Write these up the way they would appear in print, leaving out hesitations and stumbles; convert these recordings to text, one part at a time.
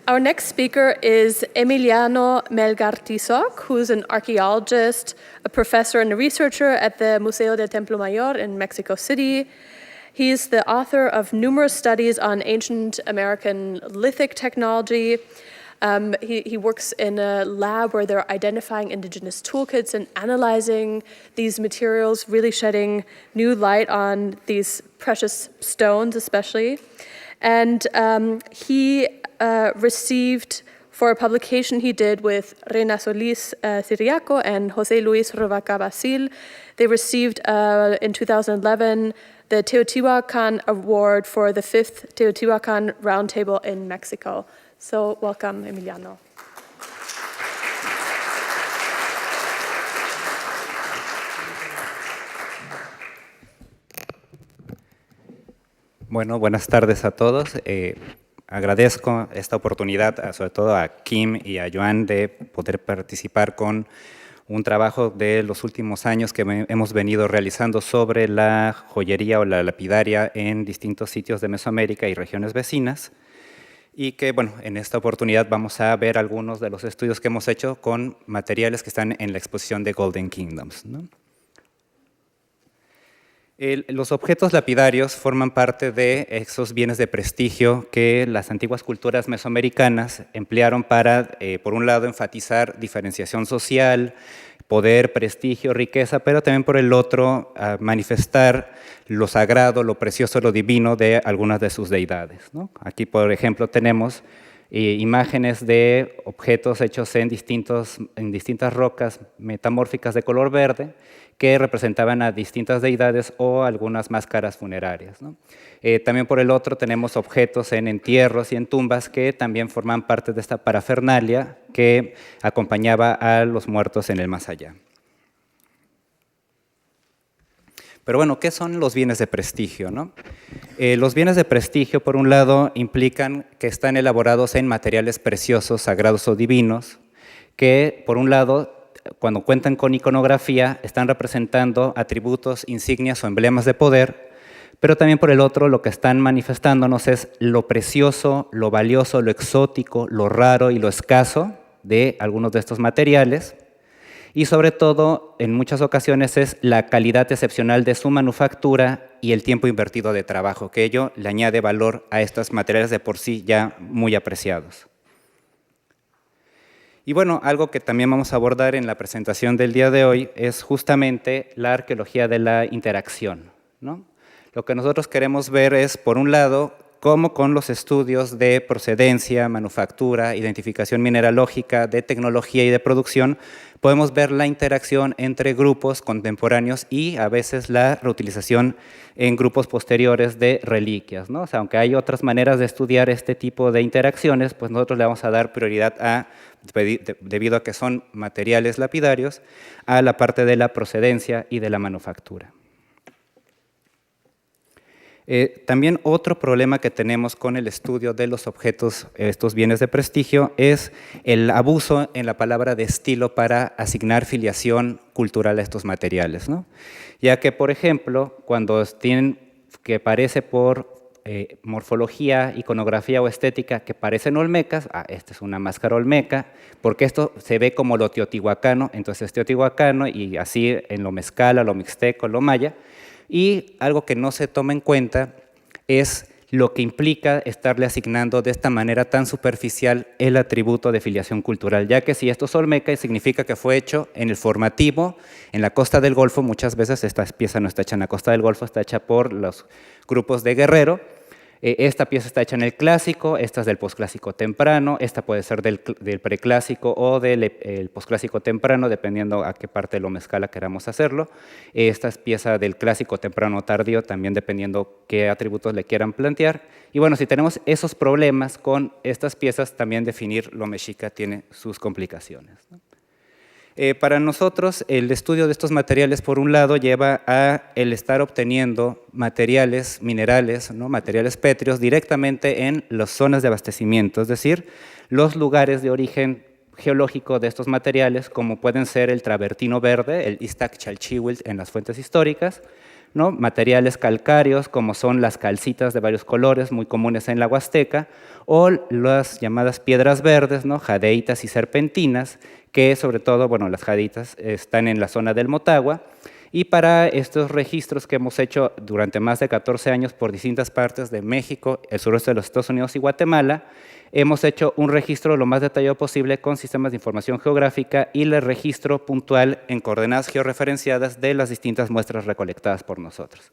Our next speaker is Emiliano Melgar Tizoc, who's an archaeologist, a professor and a researcher at the Museo del Templo Mayor in Mexico City. He's the author of numerous studies on ancient American lithic technology. He works in a lab where they're identifying indigenous toolkits and analyzing these materials, really shedding new light on these precious stones especially. And he received, for a publication he did with Reina Solis Ciriaco and José Luis Rovaca Basil, they received in 2011 the Teotihuacan Award for the 5th Teotihuacan Roundtable in Mexico. So welcome, Emiliano. Bueno, buenas tardes a todos. Agradezco esta oportunidad, sobre todo a Kim y a Joan, de poder participar con un trabajo de los últimos años que hemos venido realizando sobre la joyería o la lapidaria en distintos sitios de Mesoamérica y regiones vecinas. Y que, bueno, en esta oportunidad vamos a ver algunos de los estudios que hemos hecho con materiales que están en la exposición de Golden Kingdoms, ¿no? Los objetos lapidarios forman parte de esos bienes de prestigio que las antiguas culturas mesoamericanas emplearon para, por un lado, enfatizar diferenciación social, poder, prestigio, riqueza, pero también por el otro, manifestar lo sagrado, lo precioso, lo divino de algunas de sus deidades, ¿no? Aquí, por ejemplo, tenemos imágenes de objetos hechos en distintas rocas metamórficas de color verde que representaban a distintas deidades o algunas máscaras funerarias, ¿no? También por el otro tenemos objetos en entierros y en tumbas que también forman parte de esta parafernalia que acompañaba a los muertos en el más allá. Pero bueno, ¿qué son los bienes de prestigio, no? Los bienes de prestigio, por un lado, implican que están elaborados en materiales preciosos, sagrados o divinos, que, por un lado, cuando cuentan con iconografía, están representando atributos, insignias o emblemas de poder, pero también por el otro, lo que están manifestándonos es lo precioso, lo valioso, lo exótico, lo raro y lo escaso de algunos de estos materiales. Y sobre todo, en muchas ocasiones, es la calidad excepcional de su manufactura y el tiempo invertido de trabajo, que ello le añade valor a estos materiales de por sí ya muy apreciados. Y bueno, algo que también vamos a abordar en la presentación del día de hoy es justamente la arqueología de la interacción, ¿no? Lo que nosotros queremos ver es, por un lado, cómo con los estudios de procedencia, manufactura, identificación mineralógica, de tecnología y de producción, podemos ver la interacción entre grupos contemporáneos y a veces la reutilización en grupos posteriores de reliquias, ¿no? O sea, aunque hay otras maneras de estudiar este tipo de interacciones, pues nosotros le vamos a dar prioridad debido a que son materiales lapidarios, a la parte de la procedencia y de la manufactura. También otro problema que tenemos con el estudio de los objetos, estos bienes de prestigio, es el abuso en la palabra de estilo para asignar filiación cultural a estos materiales, ¿no? Ya que, por ejemplo, cuando tienen que parece por morfología, iconografía o estética que parecen olmecas, esta es una máscara olmeca, porque esto se ve como lo teotihuacano, entonces es teotihuacano y así en lo mezcala, lo mixteco, lo maya. Y algo que no se toma en cuenta es lo que implica estarle asignando de esta manera tan superficial el atributo de filiación cultural, ya que si esto es olmeca significa que fue hecho en el formativo, en la costa del Golfo. Muchas veces esta pieza no está hecha en la costa del Golfo, está hecha por los grupos de Guerrero. Esta pieza está hecha en el clásico, esta es del posclásico temprano, esta puede ser del preclásico o del posclásico temprano, dependiendo a qué parte de lo mezcala queramos hacerlo. Esta es pieza del clásico temprano tardío, también dependiendo qué atributos le quieran plantear. Y bueno, si tenemos esos problemas con estas piezas, también definir lo mexica tiene sus complicaciones, ¿no? Para nosotros, el estudio de estos materiales, por un lado, lleva a el estar obteniendo materiales, minerales, ¿no? Materiales pétreos directamente en las zonas de abastecimiento, es decir, los lugares de origen geológico de estos materiales, como pueden ser el travertino verde, el Iztac Chalchihuitl en las fuentes históricas, ¿no? Materiales calcáreos como son las calcitas de varios colores muy comunes en la Huasteca o las llamadas piedras verdes, ¿no? Jadeitas y serpentinas, que sobre todo, bueno, las jadeitas están en la zona del Motagua. Y para estos registros que hemos hecho durante más de 14 años por distintas partes de México, el sureste de los Estados Unidos y Guatemala, hemos hecho un registro lo más detallado posible con sistemas de información geográfica y el registro puntual en coordenadas georreferenciadas de las distintas muestras recolectadas por nosotros.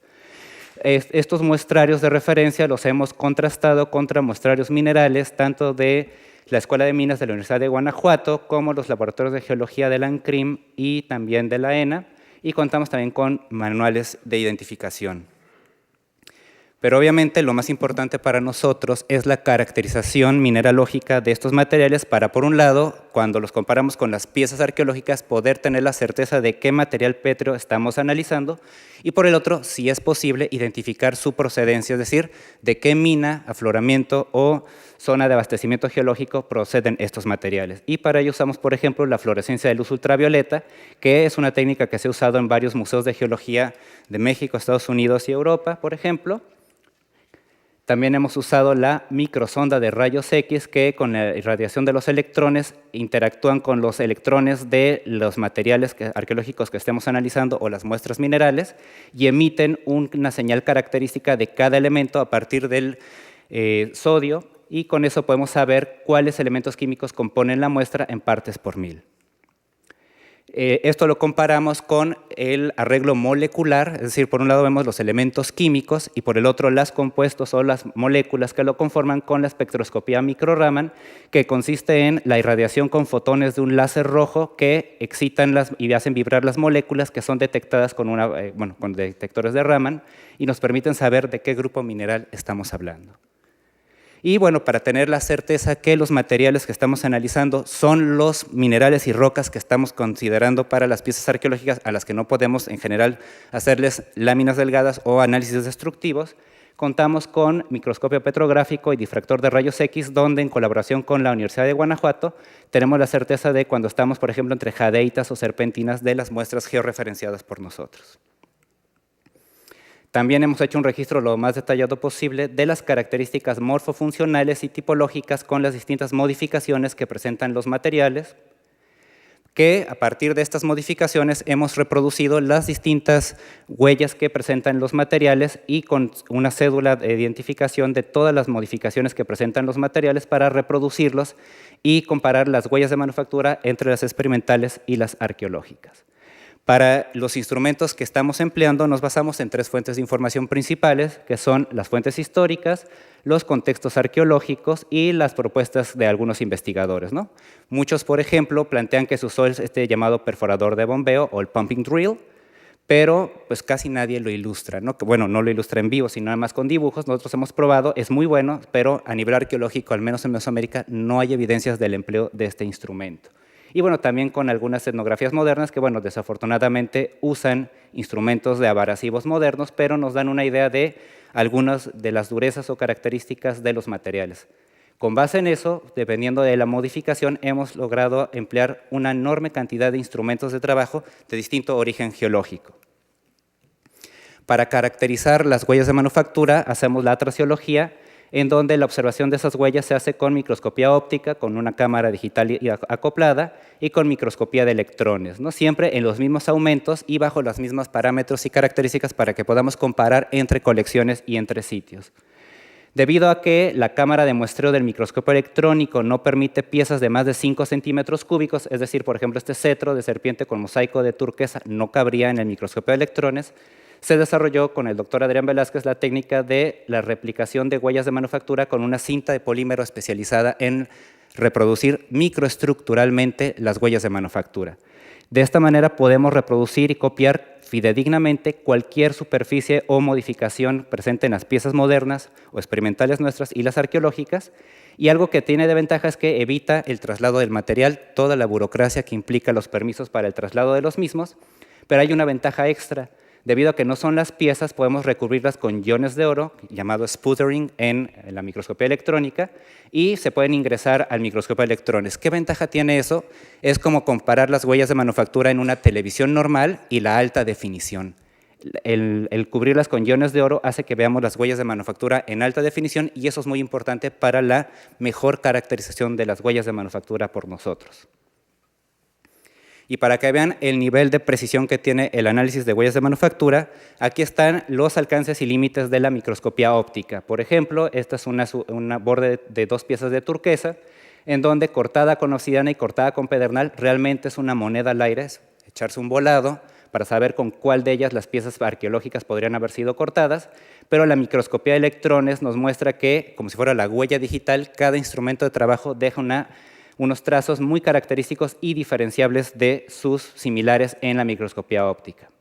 Estos muestrarios de referencia los hemos contrastado contra muestrarios minerales, tanto de la Escuela de Minas de la Universidad de Guanajuato, como los laboratorios de geología de la ANCRIM y también de la ENA, y contamos también con manuales de identificación. Pero obviamente lo más importante para nosotros es la caracterización mineralógica de estos materiales para, por un lado, cuando los comparamos con las piezas arqueológicas, poder tener la certeza de qué material pétreo estamos analizando, y por el otro, si es posible, identificar su procedencia, es decir, de qué mina, afloramiento o zona de abastecimiento geológico proceden estos materiales. Y para ello usamos, por ejemplo, la fluorescencia de luz ultravioleta, que es una técnica que se ha usado en varios museos de geología de México, Estados Unidos y Europa, por ejemplo. También hemos usado la microsonda de rayos X, que con la irradiación de los electrones interactúan con los electrones de los materiales arqueológicos que estemos analizando o las muestras minerales y emiten una señal característica de cada elemento a partir del sodio, y con eso podemos saber cuáles elementos químicos componen la muestra en partes por mil. Esto lo comparamos con el arreglo molecular, es decir, por un lado vemos los elementos químicos y por el otro los compuestos o las moléculas que lo conforman con la espectroscopía micro-Raman, que consiste en la irradiación con fotones de un láser rojo que excitan y hacen vibrar las moléculas que son detectadas con detectores de Raman y nos permiten saber de qué grupo mineral estamos hablando. Y bueno, para tener la certeza que los materiales que estamos analizando son los minerales y rocas que estamos considerando para las piezas arqueológicas a las que no podemos en general hacerles láminas delgadas o análisis destructivos, contamos con microscopio petrográfico y difractor de rayos X, donde en colaboración con la Universidad de Guanajuato tenemos la certeza de cuando estamos, por ejemplo, entre jadeitas o serpentinas de las muestras georreferenciadas por nosotros. También hemos hecho un registro lo más detallado posible de las características morfofuncionales y tipológicas con las distintas modificaciones que presentan los materiales, que a partir de estas modificaciones hemos reproducido las distintas huellas que presentan los materiales y con una cédula de identificación de todas las modificaciones que presentan los materiales para reproducirlos y comparar las huellas de manufactura entre las experimentales y las arqueológicas. Para los instrumentos que estamos empleando nos basamos en 3 fuentes de información principales, que son las fuentes históricas, los contextos arqueológicos y las propuestas de algunos investigadores, ¿no? Muchos, por ejemplo, plantean que se usó este llamado perforador de bombeo o el pumping drill, pero pues casi nadie lo ilustra, ¿no? Que, bueno, no lo ilustra en vivo, sino nada más con dibujos. Nosotros hemos probado, es muy bueno, pero a nivel arqueológico, al menos en Mesoamérica, no hay evidencias del empleo de este instrumento. Y bueno, también con algunas etnografías modernas que, bueno, desafortunadamente usan instrumentos de abrasivos modernos, pero nos dan una idea de algunas de las durezas o características de los materiales. Con base en eso, dependiendo de la modificación, hemos logrado emplear una enorme cantidad de instrumentos de trabajo de distinto origen geológico. Para caracterizar las huellas de manufactura, hacemos la traciología, en donde la observación de esas huellas se hace con microscopía óptica, con una cámara digital acoplada y con microscopía de electrones, ¿no? Siempre en los mismos aumentos y bajo los mismos parámetros y características para que podamos comparar entre colecciones y entre sitios. Debido a que la cámara de muestreo del microscopio electrónico no permite piezas de más de 5 centímetros cúbicos, es decir, por ejemplo, este cetro de serpiente con mosaico de turquesa no cabría en el microscopio de electrones, se desarrolló con el doctor Adrián Velázquez la técnica de la replicación de huellas de manufactura con una cinta de polímero especializada en reproducir microestructuralmente las huellas de manufactura. De esta manera podemos reproducir y copiar fidedignamente cualquier superficie o modificación presente en las piezas modernas o experimentales nuestras y las arqueológicas, y algo que tiene de ventaja es que evita el traslado del material, toda la burocracia que implica los permisos para el traslado de los mismos, pero hay una ventaja extra. Debido a que no son las piezas, podemos recubrirlas con iones de oro, llamado sputtering en la microscopía electrónica, y se pueden ingresar al microscopio de electrones. ¿Qué ventaja tiene eso? Es como comparar las huellas de manufactura en una televisión normal y la alta definición. el cubrirlas con iones de oro hace que veamos las huellas de manufactura en alta definición y eso es muy importante para la mejor caracterización de las huellas de manufactura por nosotros. Y para que vean el nivel de precisión que tiene el análisis de huellas de manufactura, aquí están los alcances y límites de la microscopía óptica. Por ejemplo, esta es una borde de 2 piezas de turquesa, en donde cortada con obsidiana y cortada con pedernal realmente es una moneda al aire, es echarse un volado para saber con cuál de ellas las piezas arqueológicas podrían haber sido cortadas, pero la microscopía de electrones nos muestra que, como si fuera la huella digital, cada instrumento de trabajo deja unos trazos muy característicos y diferenciables de sus similares en la microscopía óptica.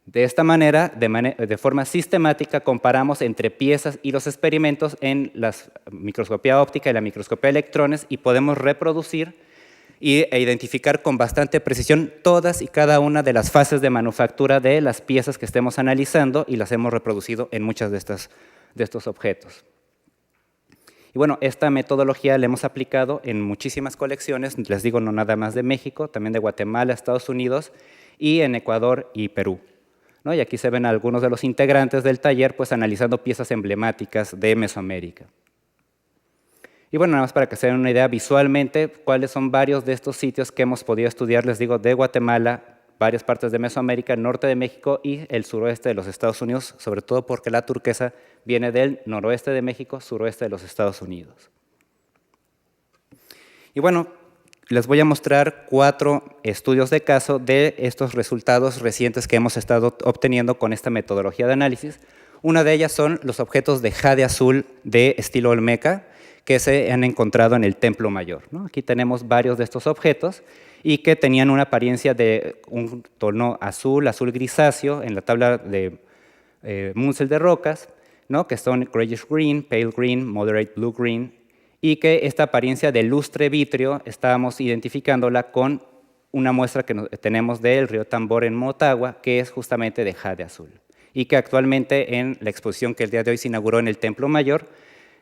De esta manera, de forma sistemática, comparamos entre piezas y los experimentos en la microscopía óptica y la microscopía de electrones y podemos reproducir e identificar con bastante precisión todas y cada una de las fases de manufactura de las piezas que estemos analizando y las hemos reproducido en muchas de estos objetos. Y bueno, esta metodología la hemos aplicado en muchísimas colecciones, les digo, no nada más de México, también de Guatemala, Estados Unidos y en Ecuador y Perú, ¿no? Y aquí se ven algunos de los integrantes del taller pues analizando piezas emblemáticas de Mesoamérica. Y bueno, nada más para que se den una idea visualmente cuáles son varios de estos sitios que hemos podido estudiar, les digo, de Guatemala, varias partes de Mesoamérica, norte de México y el suroeste de los Estados Unidos, sobre todo porque la turquesa viene del noroeste de México, suroeste de los Estados Unidos. Y bueno, les voy a mostrar 4 estudios de caso de estos resultados recientes que hemos estado obteniendo con esta metodología de análisis. Una de ellas son los objetos de jade azul de estilo olmeca que se han encontrado en el Templo Mayor, ¿no? Aquí tenemos varios de estos objetos y que tenían una apariencia de un tono azul, azul grisáceo en la tabla de Munsell de rocas, ¿no? Que son grayish green, pale green, moderate blue green, y que esta apariencia de lustre vítreo estábamos identificándola con una muestra que tenemos del río Tambor en Motagua, que es justamente de jade azul, y que actualmente en la exposición que el día de hoy se inauguró en el Templo Mayor,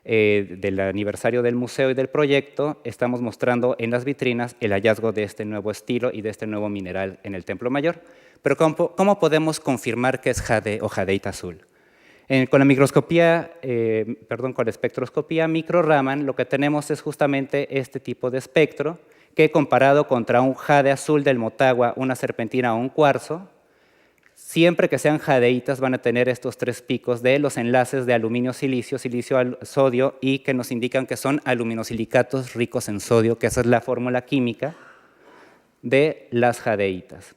del aniversario del museo y del proyecto, estamos mostrando en las vitrinas el hallazgo de este nuevo estilo y de este nuevo mineral en el Templo Mayor. Pero ¿cómo podemos confirmar que es jade o jadeita azul? Con la microscopía, con la espectroscopía micro-Raman, lo que tenemos es justamente este tipo de espectro que comparado contra un jade azul del Motagua, una serpentina o un cuarzo, siempre que sean jadeitas van a tener estos 3 picos de los enlaces de aluminio-silicio, silicio-sodio y que nos indican que son aluminosilicatos ricos en sodio, que esa es la fórmula química de las jadeitas.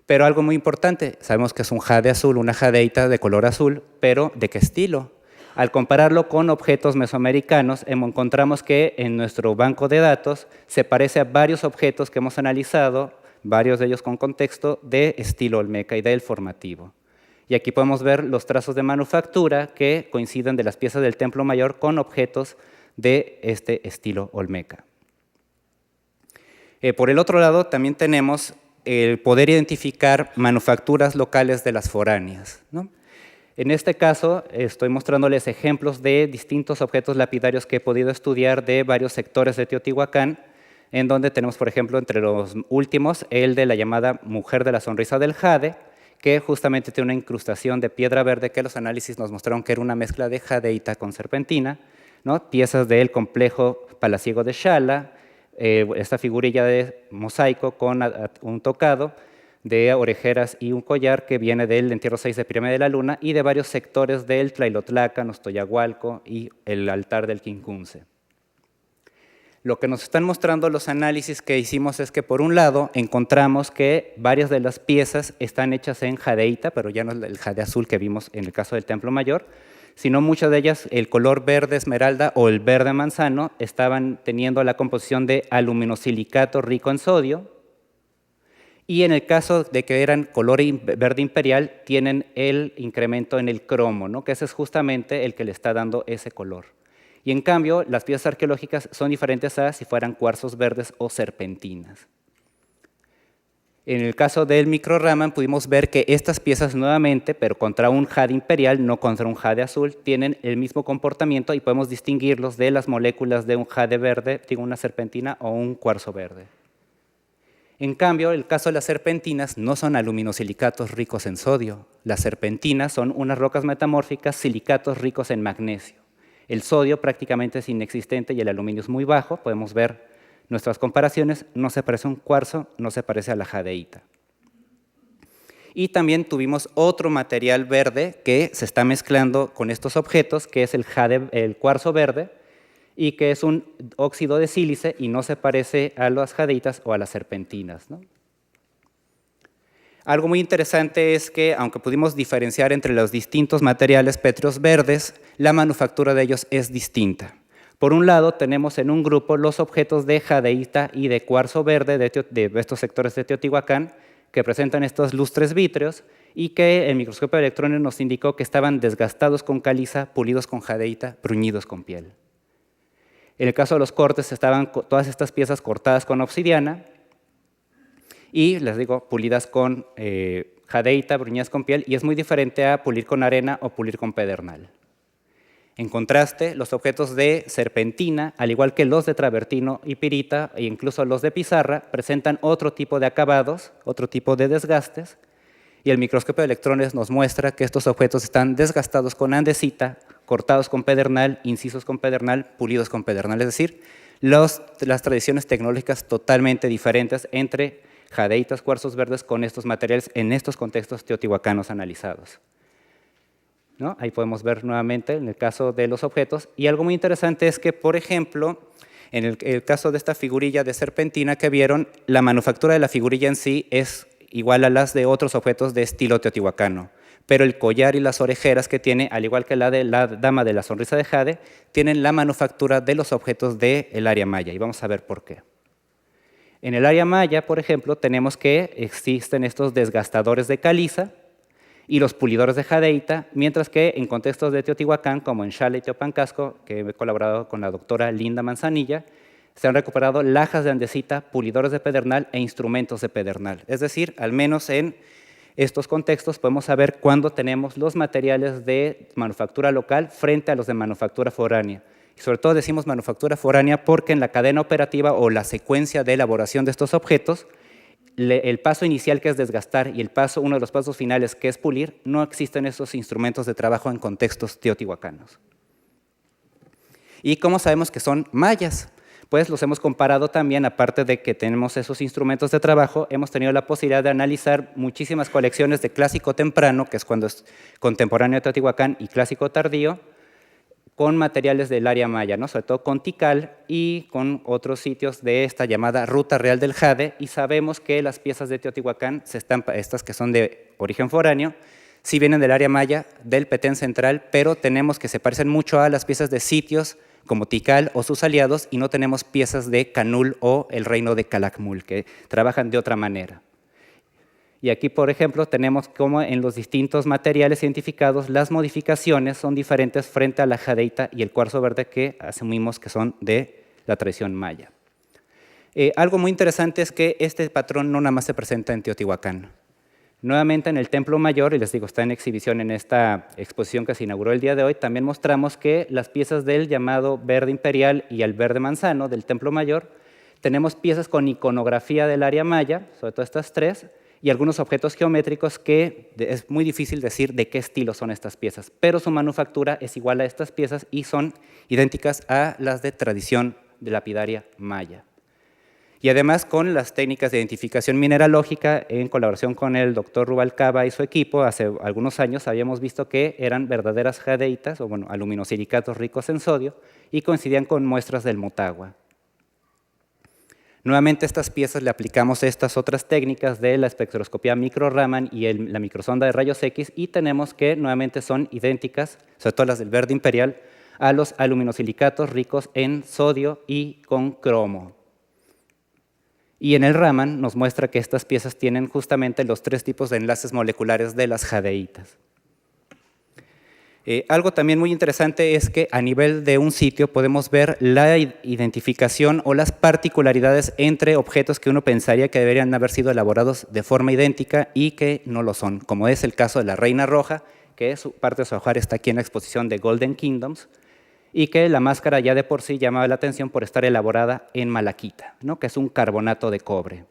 Pero algo muy importante, sabemos que es un jade azul, una jadeita de color azul, pero ¿de qué estilo? Al compararlo con objetos mesoamericanos, encontramos que en nuestro banco de datos se parece a varios objetos que hemos analizado, varios de ellos con contexto de estilo olmeca y del formativo. Y aquí podemos ver los trazos de manufactura que coinciden de las piezas del Templo Mayor con objetos de este estilo olmeca. Por el otro lado, también tenemos el poder identificar manufacturas locales de las foráneas, ¿no? En este caso, estoy mostrándoles ejemplos de distintos objetos lapidarios que he podido estudiar de varios sectores de Teotihuacán, en donde tenemos, por ejemplo, entre los últimos, el de la llamada Mujer de la Sonrisa del Jade, que justamente tiene una incrustación de piedra verde que los análisis nos mostraron que era una mezcla de jadeita con serpentina, ¿no? Piezas del complejo palaciego de Xala, esta figurilla de mosaico con un tocado de orejeras y un collar que viene del entierro 6 de Pirámide de la Luna y de varios sectores del Tlailotlacan, Ostoyahualco y el altar del Quincunce. Lo que nos están mostrando los análisis que hicimos es que, por un lado, encontramos que varias de las piezas están hechas en jadeita, pero ya no es el jade azul que vimos en el caso del Templo Mayor, sino muchas de ellas, el color verde esmeralda o el verde manzano, estaban teniendo la composición de aluminosilicato rico en sodio, y en el caso de que eran color verde imperial, tienen el incremento en el cromo, ¿no? Que ese es justamente el que le está dando ese color. Y en cambio, las piezas arqueológicas son diferentes a si fueran cuarzos verdes o serpentinas. En el caso del micro-Raman pudimos ver que estas piezas nuevamente, pero contra un jade imperial, no contra un jade azul, tienen el mismo comportamiento y podemos distinguirlos de las moléculas de un jade verde, digo una serpentina o un cuarzo verde. En cambio, el caso de las serpentinas no son aluminosilicatos ricos en sodio. Las serpentinas son unas rocas metamórficas, silicatos ricos en magnesio. El sodio prácticamente es inexistente y el aluminio es muy bajo. Podemos ver nuestras comparaciones, no se parece a un cuarzo, no se parece a la jadeíta. Y también tuvimos otro material verde que se está mezclando con estos objetos, que es el cuarzo verde, y que es un óxido de sílice y no se parece a las jadeitas o a las serpentinas, ¿no? Algo muy interesante es que, aunque pudimos diferenciar entre los distintos materiales pétreos verdes, la manufactura de ellos es distinta. Por un lado, tenemos en un grupo los objetos de jadeíta y de cuarzo verde de estos sectores de Teotihuacán, que presentan estos lustres vítreos y que el microscopio de electrones nos indicó que estaban desgastados con caliza, pulidos con jadeíta, bruñidos con piel. En el caso de los cortes, estaban todas estas piezas cortadas con obsidiana y, les digo, pulidas con jadeíta, bruñidas con piel, y es muy diferente a pulir con arena o pulir con pedernal. En contraste, los objetos de serpentina, al igual que los de travertino y pirita, e incluso los de pizarra, presentan otro tipo de acabados, otro tipo de desgastes, y el microscopio de electrones nos muestra que estos objetos están desgastados con andesita, cortados con pedernal, incisos con pedernal, pulidos con pedernal, es decir, las tradiciones tecnológicas totalmente diferentes entre jadeitas, cuarzos verdes con estos materiales en estos contextos teotihuacanos analizados, ¿no? Ahí podemos ver nuevamente en el caso de los objetos, y algo muy interesante es que, por ejemplo, en el caso de esta figurilla de serpentina que vieron, la manufactura de la figurilla en sí es igual a las de otros objetos de estilo teotihuacano, pero el collar y las orejeras que tiene, al igual que la de la dama de la sonrisa de jade, tienen la manufactura de los objetos del área maya, y vamos a ver por qué. En el área maya, por ejemplo, tenemos que existen estos desgastadores de caliza y los pulidores de jadeíta, mientras que en contextos de Teotihuacán, como en Xala y Teopancasco, que he colaborado con la doctora Linda Manzanilla, se han recuperado lajas de andesita, pulidores de pedernal e instrumentos de pedernal. Es decir, al menos en estos contextos podemos saber cuándo tenemos los materiales de manufactura local frente a los de manufactura foránea. Y sobre todo decimos manufactura foránea porque en la cadena operativa o la secuencia de elaboración de estos objetos, el paso inicial, que es desgastar, y uno de los pasos finales, que es pulir, no existen esos instrumentos de trabajo en contextos teotihuacanos. ¿Y cómo sabemos que son mayas? Pues los hemos comparado también, aparte de que tenemos esos instrumentos de trabajo, hemos tenido la posibilidad de analizar muchísimas colecciones de clásico temprano, que es cuando es contemporáneo de Teotihuacán, y clásico tardío, con materiales del área maya, ¿no? Sobre todo con Tikal y con otros sitios de esta llamada Ruta Real del Jade, y sabemos que las piezas de Teotihuacán, estas que son de origen foráneo, sí vienen del área maya, del Petén Central, pero tenemos que se parecen mucho a las piezas de sitios como Tikal o sus aliados, y no tenemos piezas de Canul o el reino de Calakmul, que trabajan de otra manera. Y aquí, por ejemplo, tenemos cómo en los distintos materiales identificados las modificaciones son diferentes frente a la jadeíta y el cuarzo verde, que asumimos que son de la tradición maya. Algo muy interesante es que este patrón no nada más se presenta en Teotihuacán. Nuevamente en el Templo Mayor, y les digo, está en exhibición en esta exposición que se inauguró el día de hoy, también mostramos que las piezas del llamado verde imperial y el verde manzano del Templo Mayor, tenemos piezas con iconografía del área maya, sobre todo estas tres, y algunos objetos geométricos que es muy difícil decir de qué estilo son estas piezas, pero su manufactura es igual a estas piezas y son idénticas a las de tradición de lapidaria maya. Y además, con las técnicas de identificación mineralógica, en colaboración con el doctor Rubalcaba y su equipo, hace algunos años habíamos visto que eran verdaderas jadeitas, o bueno, aluminosilicatos ricos en sodio, y coincidían con muestras del Motagua. Nuevamente, a estas piezas le aplicamos estas otras técnicas de la espectroscopía micro-Raman y la microsonda de rayos X, y tenemos que nuevamente son idénticas, sobre todo las del verde imperial, a los aluminosilicatos ricos en sodio y con cromo. Y en el Raman nos muestra que estas piezas tienen justamente los tres tipos de enlaces moleculares de las jadeitas. Algo también muy interesante es que a nivel de un sitio podemos ver la identificación o las particularidades entre objetos que uno pensaría que deberían haber sido elaborados de forma idéntica y que no lo son, como es el caso de la Reina Roja, que parte de su ajuar está aquí en la exposición de Golden Kingdoms, y que la máscara ya de por sí llamaba la atención por estar elaborada en malaquita, ¿no? Que es un carbonato de cobre.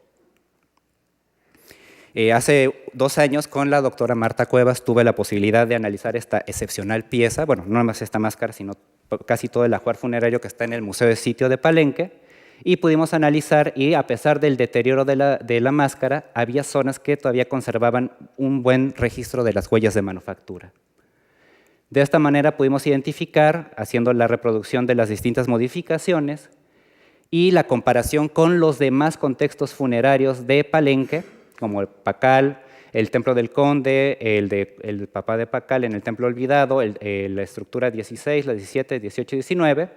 Hace 2 años con la doctora Marta Cuevas tuve la posibilidad de analizar esta excepcional pieza, bueno, no nada más esta máscara, sino casi todo el ajuar funerario que está en el Museo de Sitio de Palenque, y pudimos analizar, y a pesar del deterioro de la máscara, había zonas que todavía conservaban un buen registro de las huellas de manufactura. De esta manera pudimos identificar, haciendo la reproducción de las distintas modificaciones y la comparación con los demás contextos funerarios de Palenque, como el Pacal, el Templo del Conde, el Papá de Pacal en el Templo Olvidado, la estructura 16, la 17, 18 y 19,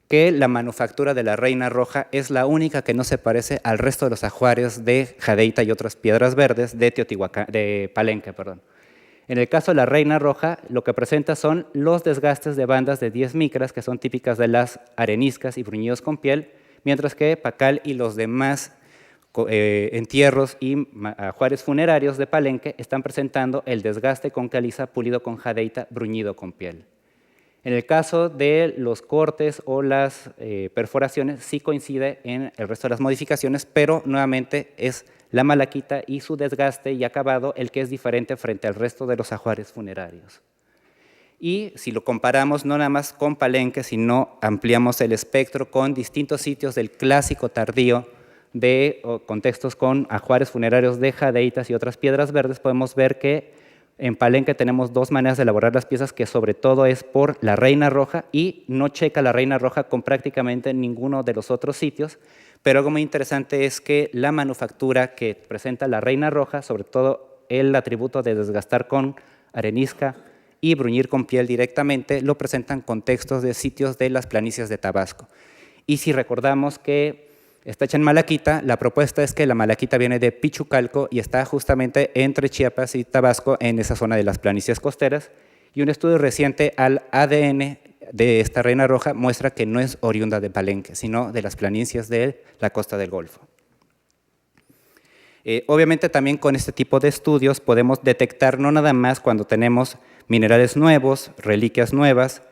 que la manufactura de la Reina Roja es la única que no se parece al resto de los ajuares de jadeita y otras piedras verdes de Palenque. En el caso de la Reina Roja, lo que presenta son los desgastes de bandas de 10 micras, que son típicas de las areniscas y bruñidos con piel, mientras que Pacal y los demás entierros y ajuares funerarios de Palenque están presentando el desgaste con caliza pulido con jadeita bruñido con piel. En el caso de los cortes o las perforaciones, sí coincide en el resto de las modificaciones, pero nuevamente es la malaquita y su desgaste y acabado el que es diferente frente al resto de los ajuares funerarios. Y si lo comparamos no nada más con Palenque, sino ampliamos el espectro con distintos sitios del clásico tardío de contextos con ajuares funerarios de jadeitas y otras piedras verdes, podemos ver que en Palenque tenemos 2 maneras de elaborar las piezas, que sobre todo es por la Reina Roja, y no checa la Reina Roja con prácticamente ninguno de los otros sitios, pero algo muy interesante es que la manufactura que presenta la Reina Roja, sobre todo el atributo de desgastar con arenisca y bruñir con piel directamente, lo presentan contextos de sitios de las planicies de Tabasco. Y si recordamos que está hecha en malaquita, la propuesta es que la malaquita viene de Pichucalco y está justamente entre Chiapas y Tabasco en esa zona de las planicies costeras, y un estudio reciente al ADN de esta Reina Roja muestra que no es oriunda de Palenque, sino de las planicies de la costa del Golfo. Obviamente también con este tipo de estudios podemos detectar no nada más cuando tenemos minerales nuevos, reliquias nuevas,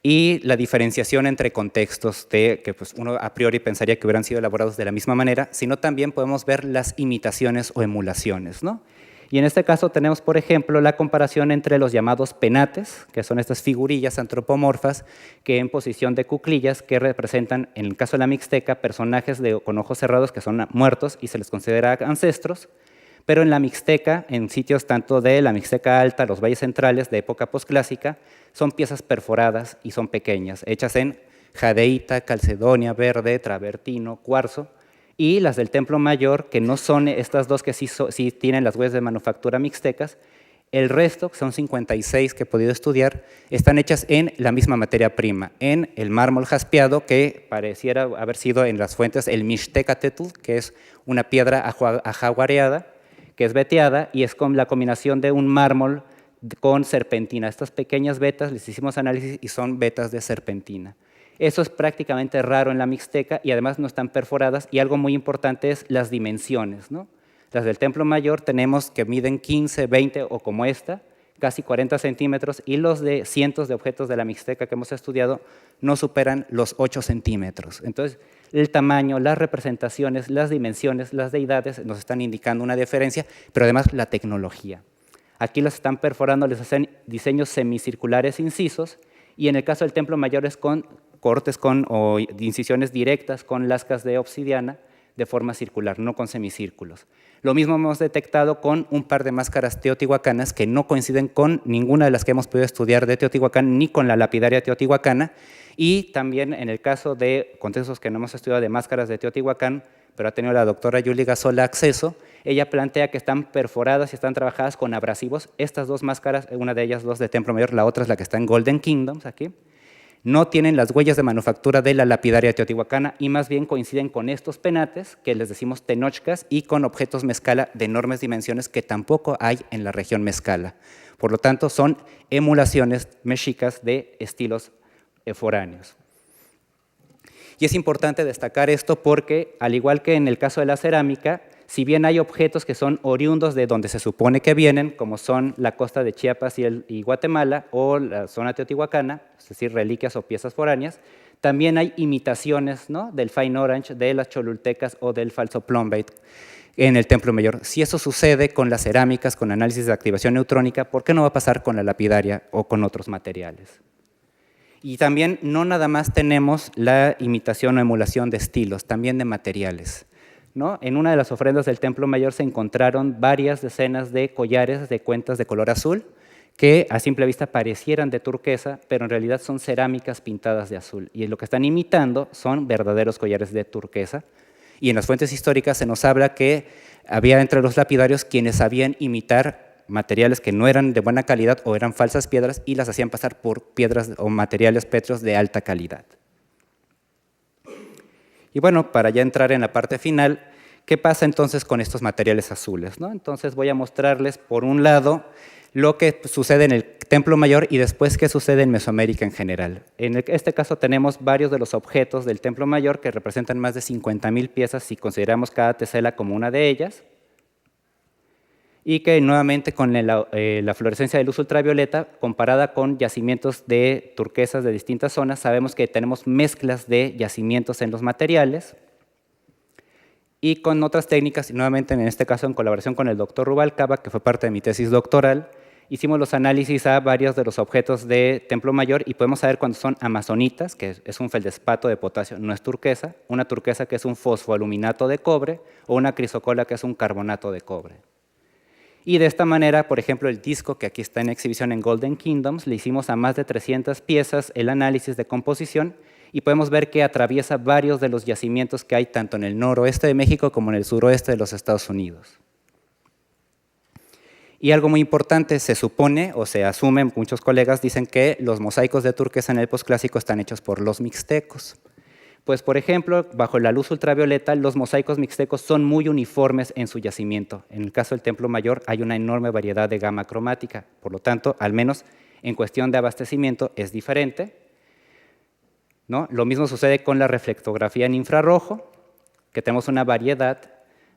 y la diferenciación entre contextos que pues, uno a priori pensaría que hubieran sido elaborados de la misma manera, sino también podemos ver las imitaciones o emulaciones, ¿no? Y en este caso tenemos, por ejemplo, la comparación entre los llamados penates, que son estas figurillas antropomorfas que en posición de cuclillas, que representan, en el caso de la Mixteca, personajes con ojos cerrados que son muertos y se les considera ancestros, pero en la Mixteca, en sitios tanto de la Mixteca Alta, los valles centrales de época posclásica, son piezas perforadas y son pequeñas, hechas en jadeita, calcedonia, verde, travertino, cuarzo, y las del Templo Mayor, que no son estas dos que sí tienen las huellas de manufactura mixtecas. El resto, que son 56 que he podido estudiar, están hechas en la misma materia prima, en el mármol jaspeado, que pareciera haber sido en las fuentes el Mixtecatetl, que es una piedra ajaguareada, que es veteada, y es con la combinación de un mármol con serpentina. Estas pequeñas vetas les hicimos análisis y son vetas de serpentina. Eso es prácticamente raro en la Mixteca y además no están perforadas, y algo muy importante es las dimensiones, ¿no? Las del Templo Mayor tenemos que miden 15, 20 o como esta, casi 40 centímetros, y los de cientos de objetos de la Mixteca que hemos estudiado no superan los 8 centímetros. Entonces, el tamaño, las representaciones, las dimensiones, las deidades nos están indicando una diferencia, pero además la tecnología. Aquí las están perforando, les hacen diseños semicirculares incisos, y en el caso del Templo Mayor es con cortes o incisiones directas con lascas de obsidiana de forma circular, no con semicírculos. Lo mismo hemos detectado con un par de máscaras teotihuacanas que no coinciden con ninguna de las que hemos podido estudiar de Teotihuacán, ni con la lapidaria teotihuacana, y también en el caso de contextos que no hemos estudiado de máscaras de Teotihuacán, pero ha tenido la doctora Yuli Gazola acceso, ella plantea que están perforadas y están trabajadas con abrasivos. Estas dos máscaras, una de ellas dos de Templo Mayor, la otra es la que está en Golden Kingdoms, aquí, no tienen las huellas de manufactura de la lapidaria teotihuacana y más bien coinciden con estos penates, que les decimos tenochcas, y con objetos mezcala de enormes dimensiones que tampoco hay en la región mezcala. Por lo tanto, son emulaciones mexicas de estilos foráneos. Y es importante destacar esto porque, al igual que en el caso de la cerámica, si bien hay objetos que son oriundos de donde se supone que vienen, como son la costa de Chiapas y Guatemala o la zona teotihuacana, es decir, reliquias o piezas foráneas, también hay imitaciones, ¿no?, del fine orange, de las cholultecas o del falso plumbate. en el Templo Mayor. Si eso sucede con las cerámicas, con análisis de activación neutrónica, ¿por qué no va a pasar con la lapidaria o con otros materiales? Y también no nada más tenemos la imitación o emulación de estilos, también de materiales, ¿no? En una de las ofrendas del Templo Mayor se encontraron varias decenas de collares de cuentas de color azul que a simple vista parecieran de turquesa, pero en realidad son cerámicas pintadas de azul. Y lo que están imitando son verdaderos collares de turquesa. Y en las fuentes históricas se nos habla que había entre los lapidarios quienes sabían imitar materiales que no eran de buena calidad o eran falsas piedras y las hacían pasar por piedras o materiales pétreos de alta calidad. Y bueno, para ya entrar en la parte final, ¿qué pasa entonces con estos materiales azules, ¿no? Entonces voy a mostrarles por un lado lo que sucede en el Templo Mayor y después qué sucede en Mesoamérica en general. En este caso tenemos varios de los objetos del Templo Mayor que representan más de 50,000 piezas si consideramos cada tesela como una de ellas, y que nuevamente con la fluorescencia de luz ultravioleta, comparada con yacimientos de turquesas de distintas zonas, sabemos que tenemos mezclas de yacimientos en los materiales, y con otras técnicas, nuevamente en este caso en colaboración con el doctor Rubalcaba, que fue parte de mi tesis doctoral, hicimos los análisis a varios de los objetos de Templo Mayor y podemos saber cuando son amazonitas, que es un feldespato de potasio, no es turquesa, una turquesa que es un fosfoaluminato de cobre, o una crisocola que es un carbonato de cobre. Y de esta manera, por ejemplo, el disco que aquí está en exhibición en Golden Kingdoms, le hicimos a más de 300 piezas el análisis de composición y podemos ver que atraviesa varios de los yacimientos que hay tanto en el noroeste de México como en el suroeste de los Estados Unidos. Y algo muy importante, se supone o se asume, muchos colegas dicen que los mosaicos de turquesa en el posclásico están hechos por los mixtecos. Pues, por ejemplo, bajo la luz ultravioleta, los mosaicos mixtecos son muy uniformes en su yacimiento. En el caso del Templo Mayor hay una enorme variedad de gama cromática, por lo tanto, al menos en cuestión de abastecimiento es diferente, ¿no? Lo mismo sucede con la reflectografía en infrarrojo, que tenemos una variedad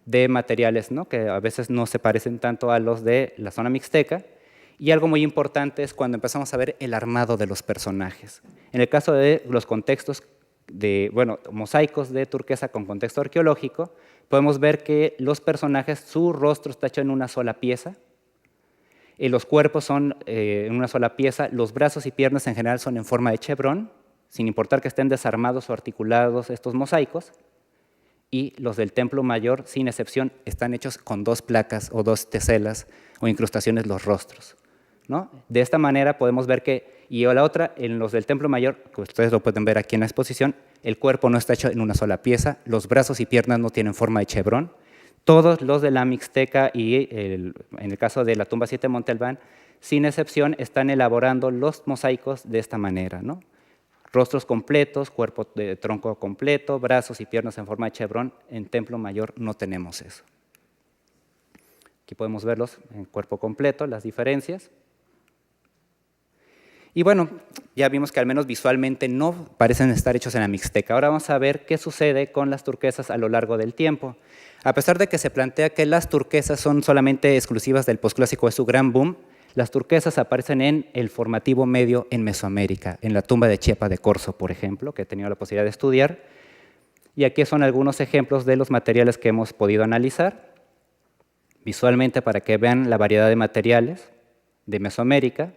de materiales, ¿no? Que a veces no se parecen tanto a los de la zona mixteca. Y algo muy importante es cuando empezamos a ver el armado de los personajes. En el caso de los contextos mosaicos de turquesa con contexto arqueológico, podemos ver que los personajes, su rostro está hecho en una sola pieza, los cuerpos son en una sola pieza, los brazos y piernas en general son en forma de chevrón, sin importar que estén desarmados o articulados estos mosaicos, y los del Templo Mayor, sin excepción, están hechos con 2 placas o 2 teselas o incrustaciones los rostros, ¿no? De esta manera podemos ver que, y la otra, en los del Templo Mayor, que ustedes lo pueden ver aquí en la exposición, el cuerpo no está hecho en una sola pieza, los brazos y piernas no tienen forma de chevrón, todos los de la Mixteca y en el caso de la tumba 7 de Monte Albán, sin excepción, están elaborando los mosaicos de esta manera, ¿no? Rostros completos, cuerpo de tronco completo, brazos y piernas en forma de chevrón. En Templo Mayor no tenemos eso. Aquí podemos verlos en cuerpo completo, las diferencias. Y bueno, ya vimos que al menos visualmente no parecen estar hechos en la Mixteca. Ahora vamos a ver qué sucede con las turquesas a lo largo del tiempo. A pesar de que se plantea que las turquesas son solamente exclusivas del posclásico de su gran boom, las turquesas aparecen en el formativo medio en Mesoamérica, en la tumba de Chiapa de Corzo, por ejemplo, que he tenido la posibilidad de estudiar. Y aquí son algunos ejemplos de los materiales que hemos podido analizar visualmente para que vean la variedad de materiales de Mesoamérica,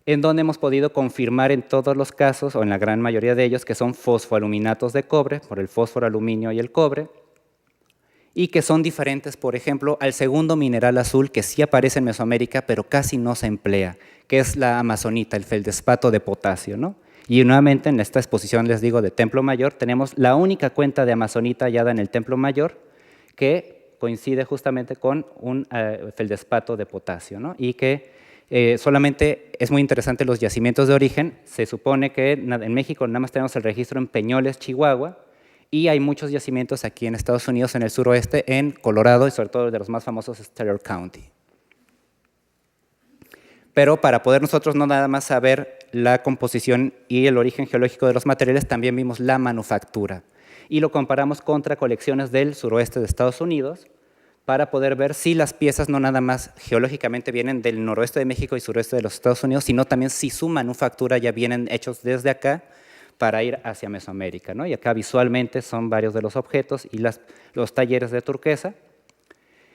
en donde hemos podido confirmar en todos los casos, o en la gran mayoría de ellos, que son fosfoaluminatos de cobre, por el fósforo, aluminio y el cobre, y que son diferentes, por ejemplo, al segundo mineral azul que sí aparece en Mesoamérica, pero casi no se emplea, que es la amazonita, el feldespato de potasio, ¿no? Y nuevamente en esta exposición, les digo, de Templo Mayor, tenemos la única cuenta de amazonita hallada en el Templo Mayor que coincide justamente con un feldespato de potasio, ¿no? Y que solamente es muy interesante los yacimientos de origen. Se supone que en México nada más tenemos el registro en Peñoles, Chihuahua, y hay muchos yacimientos aquí en Estados Unidos, en el suroeste, en Colorado, y sobre todo de los más famosos es Teller County. Pero para poder nosotros no nada más saber la composición y el origen geológico de los materiales, también vimos la manufactura. Y lo comparamos contra colecciones del suroeste de Estados Unidos, para poder ver si las piezas no nada más geológicamente vienen del noroeste de México y suroeste de los Estados Unidos, sino también si su manufactura ya vienen hechos desde acá, para ir hacia Mesoamérica, ¿no? Y acá visualmente son varios de los objetos y los talleres de turquesa.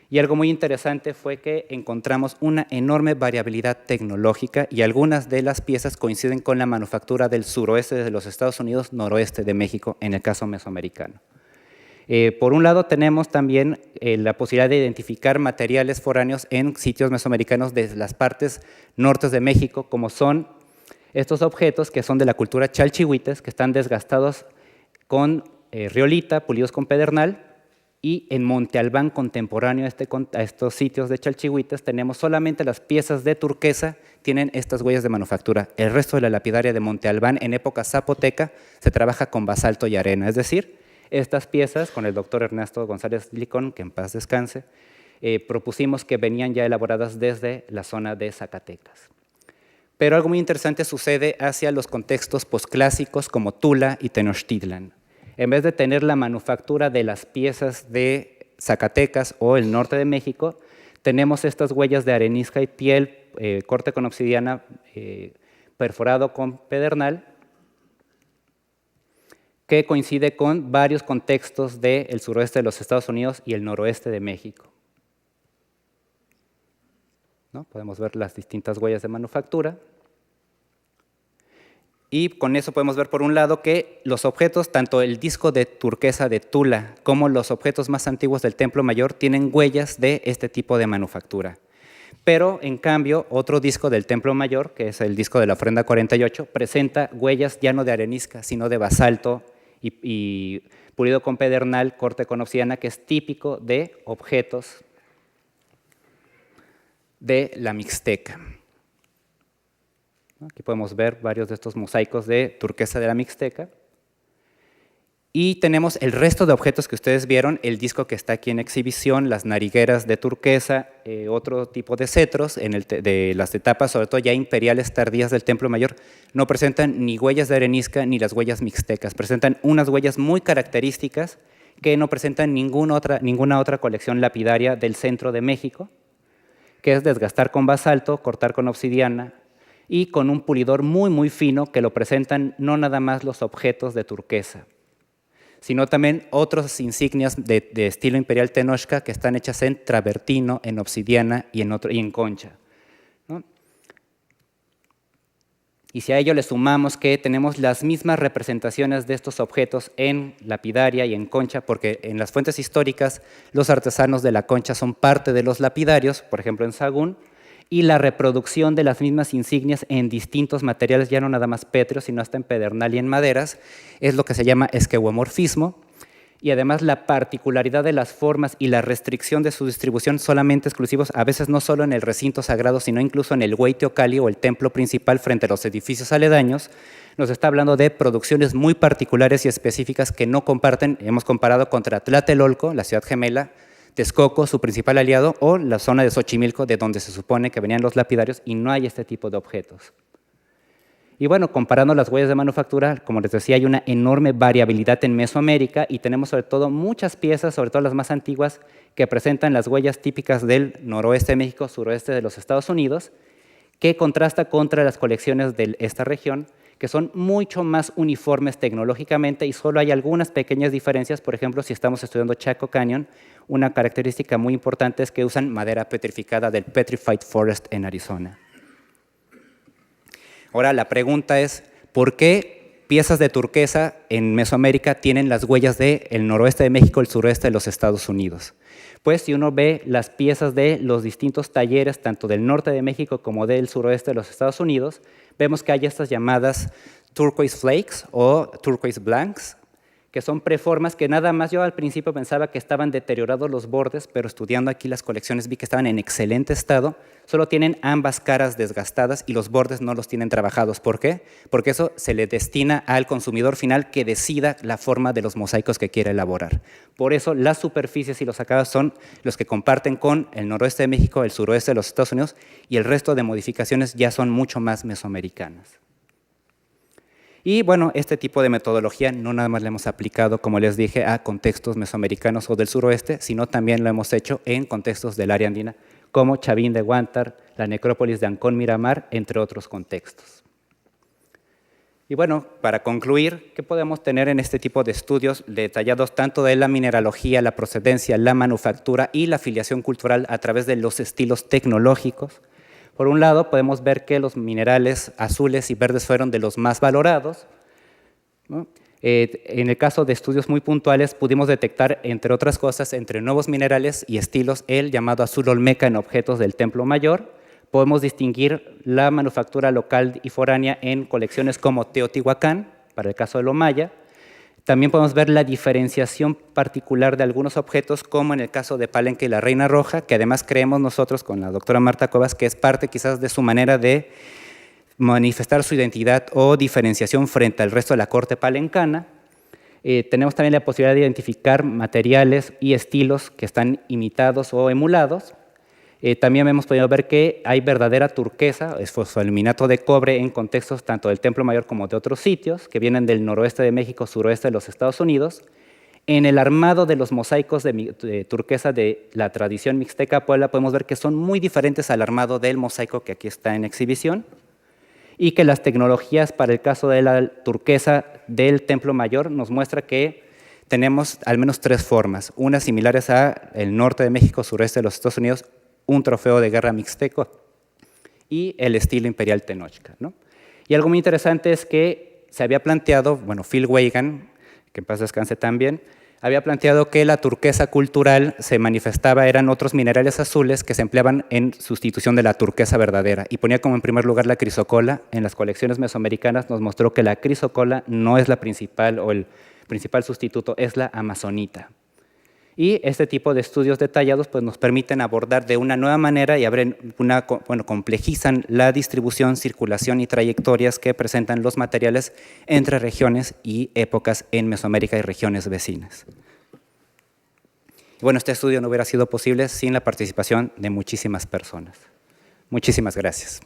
Y algo muy interesante fue que encontramos una enorme variabilidad tecnológica y algunas de las piezas coinciden con la manufactura del suroeste de los Estados Unidos, noroeste de México, en el caso mesoamericano. Por un lado tenemos también la posibilidad de identificar materiales foráneos en sitios mesoamericanos desde las partes nortes de México, como son estos objetos que son de la cultura chalchihuites, que están desgastados con riolita, pulidos con pedernal, y en Monte Albán contemporáneo a estos sitios de chalchihuites tenemos solamente las piezas de turquesa, tienen estas huellas de manufactura. El resto de la lapidaria de Monte Albán en época zapoteca se trabaja con basalto y arena, es decir, estas piezas, con el doctor Ernesto González Licón, que en paz descanse, propusimos que venían ya elaboradas desde la zona de Zacatecas. Pero algo muy interesante sucede hacia los contextos posclásicos como Tula y Tenochtitlan. En vez de tener la manufactura de las piezas de Zacatecas o el norte de México, tenemos estas huellas de arenisca y piel, corte con obsidiana, perforado con pedernal, que coincide con varios contextos del suroeste de los Estados Unidos y el noroeste de México, ¿no? Podemos ver las distintas huellas de manufactura. Y con eso podemos ver, por un lado, que los objetos, tanto el disco de turquesa de Tula como los objetos más antiguos del Templo Mayor, tienen huellas de este tipo de manufactura. Pero, en cambio, otro disco del Templo Mayor, que es el disco de la ofrenda 48, presenta huellas ya no de arenisca, sino de basalto y pulido con pedernal, corte con obsidiana, que es típico de objetos de la Mixteca. Aquí podemos ver varios de estos mosaicos de turquesa de la Mixteca. Y tenemos el resto de objetos que ustedes vieron, el disco que está aquí en exhibición, las narigueras de turquesa, otro tipo de cetros, de las etapas, sobre todo ya imperiales tardías del Templo Mayor, no presentan ni huellas de arenisca ni las huellas mixtecas, presentan unas huellas muy características que no presentan ninguna otra colección lapidaria del centro de México, que es desgastar con basalto, cortar con obsidiana y con un pulidor muy, muy fino que lo presentan no nada más los objetos de turquesa, sino también otras insignias de estilo imperial Tenochca que están hechas en travertino, en obsidiana y en concha, ¿no? Y si a ello le sumamos que tenemos las mismas representaciones de estos objetos en lapidaria y en concha, porque en las fuentes históricas los artesanos de la concha son parte de los lapidarios, por ejemplo en Sahagún, y la reproducción de las mismas insignias en distintos materiales, ya no nada más pétreos, sino hasta en pedernal y en maderas, es lo que se llama esqueuomorfismo, y además la particularidad de las formas y la restricción de su distribución solamente exclusivos, a veces no solo en el recinto sagrado, sino incluso en el Hueyteocalli o el templo principal frente a los edificios aledaños, nos está hablando de producciones muy particulares y específicas que no comparten. Hemos comparado contra Tlatelolco, la ciudad gemela, Texcoco, su principal aliado, o la zona de Xochimilco, de donde se supone que venían los lapidarios, y no hay este tipo de objetos. Y bueno, comparando las huellas de manufactura, como les decía, hay una enorme variabilidad en Mesoamérica y tenemos sobre todo muchas piezas, sobre todo las más antiguas, que presentan las huellas típicas del noroeste de México, suroeste de los Estados Unidos, que contrasta contra las colecciones de esta región, que son mucho más uniformes tecnológicamente y solo hay algunas pequeñas diferencias. Por ejemplo, si estamos estudiando Chaco Canyon, una característica muy importante es que usan madera petrificada del Petrified Forest en Arizona. Ahora, la pregunta es, ¿por qué piezas de turquesa en Mesoamérica tienen las huellas del noroeste de México, el suroeste de los Estados Unidos? Pues si uno ve las piezas de los distintos talleres, tanto del norte de México como del suroeste de los Estados Unidos, vemos que hay estas llamadas turquoise flakes o turquoise blanks, que son preformas que nada más yo al principio pensaba que estaban deteriorados los bordes, pero estudiando aquí las colecciones vi que estaban en excelente estado, solo tienen ambas caras desgastadas y los bordes no los tienen trabajados. ¿Por qué? Porque eso se le destina al consumidor final que decida la forma de los mosaicos que quiere elaborar. Por eso las superficies y los acabados son los que comparten con el noroeste de México, el suroeste de los Estados Unidos y el resto de modificaciones ya son mucho más mesoamericanas. Y bueno, este tipo de metodología no nada más la hemos aplicado, como les dije, a contextos mesoamericanos o del suroeste, sino también lo hemos hecho en contextos del área andina, como Chavín de Huántar, la necrópolis de Ancón Miramar, entre otros contextos. Y bueno, para concluir, ¿qué podemos tener en este tipo de estudios detallados tanto de la mineralogía, la procedencia, la manufactura y la filiación cultural a través de los estilos tecnológicos? Por un lado, podemos ver que los minerales azules y verdes fueron de los más valorados, ¿no? En el caso de estudios muy puntuales, pudimos detectar, entre otras cosas, entre nuevos minerales y estilos, el llamado azul olmeca en objetos del Templo Mayor. Podemos distinguir la manufactura local y foránea en colecciones como Teotihuacán, para el caso de lo maya. También podemos ver la diferenciación particular de algunos objetos, como en el caso de Palenque y la Reina Roja, que además creemos nosotros con la doctora Marta Cuevas que es parte quizás de su manera de manifestar su identidad o diferenciación frente al resto de la corte palencana. Tenemos también la posibilidad de identificar materiales y estilos que están imitados o emulados. También hemos podido ver que hay verdadera turquesa, es fosfoaluminato de cobre en contextos tanto del Templo Mayor como de otros sitios, que vienen del noroeste de México, suroeste de los Estados Unidos. En el armado de los mosaicos de turquesa de la tradición mixteca Puebla, podemos ver que son muy diferentes al armado del mosaico que aquí está en exhibición, y que las tecnologías para el caso de la turquesa del Templo Mayor nos muestra que tenemos al menos tres formas, unas similares al norte de México, sureste de los Estados Unidos, un trofeo de guerra mixteco y el estilo imperial Tenochca, ¿no? Y algo muy interesante es que se había planteado, bueno, Phil Weigand, que en paz descanse también, había planteado que la turquesa cultural se manifestaba, eran otros minerales azules que se empleaban en sustitución de la turquesa verdadera, y ponía como en primer lugar la crisocola. En las colecciones mesoamericanas nos mostró que la crisocola no es la principal o el principal sustituto, es la amazonita. Y este tipo de estudios detallados pues, nos permiten abordar de una nueva manera y complejizan la distribución, circulación y trayectorias que presentan los materiales entre regiones y épocas en Mesoamérica y regiones vecinas. Bueno, este estudio no hubiera sido posible sin la participación de muchísimas personas. Muchísimas gracias.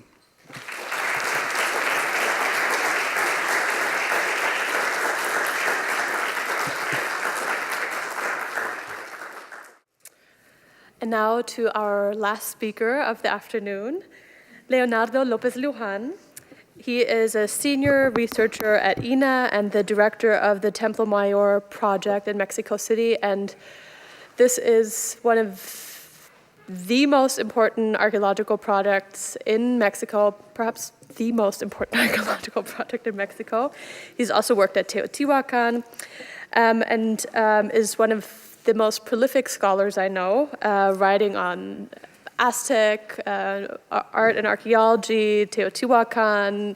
And now to our last speaker of the afternoon, Leonardo Lopez Lujan. He is a senior researcher at INA and the director of the Templo Mayor project in Mexico City. And this is one of the most important archaeological projects in Mexico, perhaps the most important archaeological project in Mexico. He's also worked at Teotihuacan and is one of the most prolific scholars I know, writing on Aztec art and archaeology, Teotihuacan,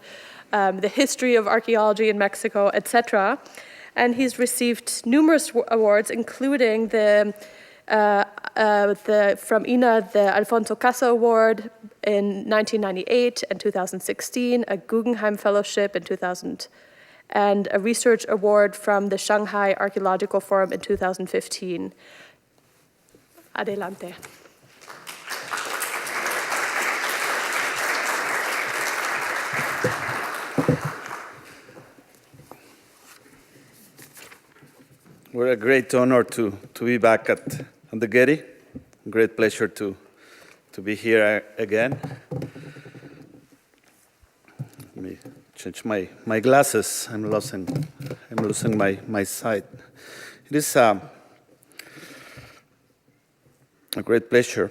the history of archaeology in Mexico, etc. And he's received numerous awards, including from INA, the Alfonso Casa Award in 1998 and 2016, a Guggenheim Fellowship in 2000, and a research award from the Shanghai Archaeological Forum in 2015. Adelante. What a great honor to be back at the Getty. Great pleasure to be here again. Let me change my glasses. I'm losing my sight. It is a great pleasure.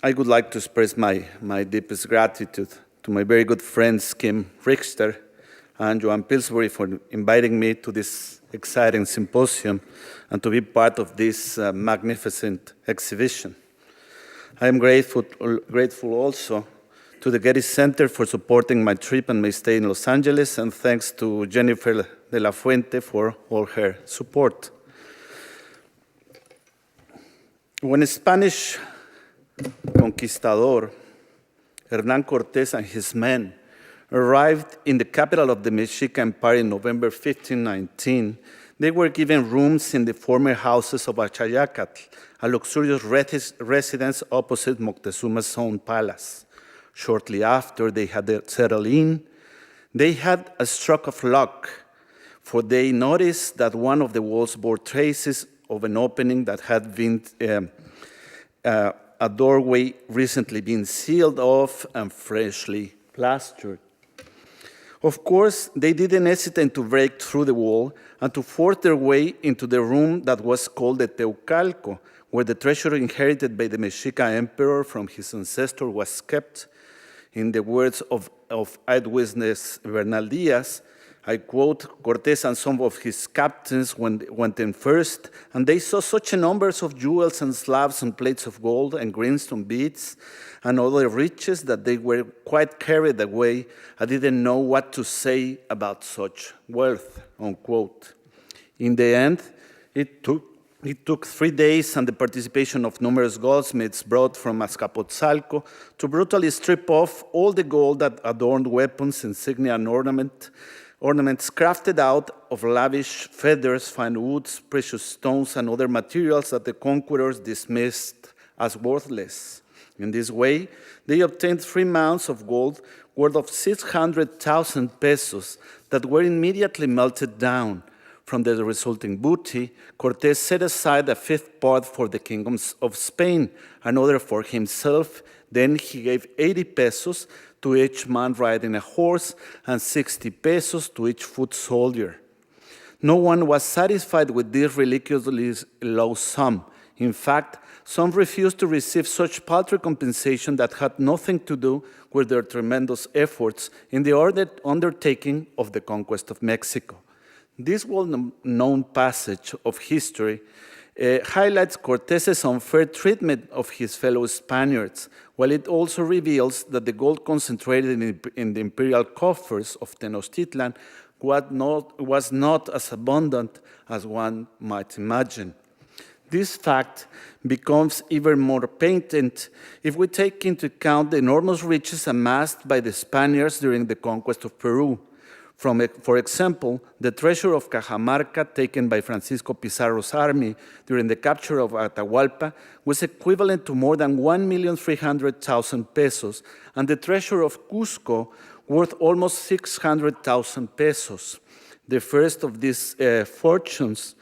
I would like to express my deepest gratitude to my very good friends Kim Richter and Joan Pillsbury for inviting me to this exciting symposium and to be part of this magnificent exhibition. I am grateful also to the Getty Center for supporting my trip and my stay in Los Angeles, and thanks to Jennifer de la Fuente for all her support. When a Spanish conquistador, Hernán Cortés, and his men arrived in the capital of the Mexica Empire in November 1519, they were given rooms in the former houses of Achayacatl, a luxurious residence opposite Moctezuma's own palace. Shortly after they had settled in, they had a stroke of luck, for they noticed that one of the walls bore traces of an opening that had been a doorway recently been sealed off and freshly plastered. Of course, they didn't hesitate to break through the wall and to force their way into the room that was called the Teucalco, where the treasure inherited by the Mexica emperor from his ancestor was kept. In the words of eyewitness Bernal Diaz, I quote, Cortés and some of his captains went in first, and they saw such a numbers of jewels and slabs and plates of gold and greenstone beads and other riches that they were quite carried away and didn't know what to say about such wealth, unquote. In the end, it took 3 days and the participation of numerous goldsmiths brought from Azcapotzalco to brutally strip off all the gold that adorned weapons, insignia, and ornaments crafted out of lavish feathers, fine woods, precious stones, and other materials that the conquerors dismissed as worthless. In this way, they obtained 3 mounds of gold worth of 600,000 pesos that were immediately melted down. From the resulting booty, Cortés set aside a 5th part for the kingdoms of Spain, another for himself. Then he gave 80 pesos to each man riding a horse and 60 pesos to each foot soldier. No one was satisfied with this ridiculously low sum. In fact, some refused to receive such paltry compensation that had nothing to do with their tremendous efforts in the undertaking of the conquest of Mexico. This well-known passage of history highlights Cortés's unfair treatment of his fellow Spaniards, while it also reveals that the gold concentrated in the imperial coffers of Tenochtitlan was not as abundant as one might imagine. This fact becomes even more patent if we take into account the enormous riches amassed by the Spaniards during the conquest of Peru. For example, the treasure of Cajamarca taken by Francisco Pizarro's army during the capture of Atahualpa was equivalent to more than 1,300,000 pesos, and the treasure of Cusco worth almost 600,000 pesos. The first of these fortunes,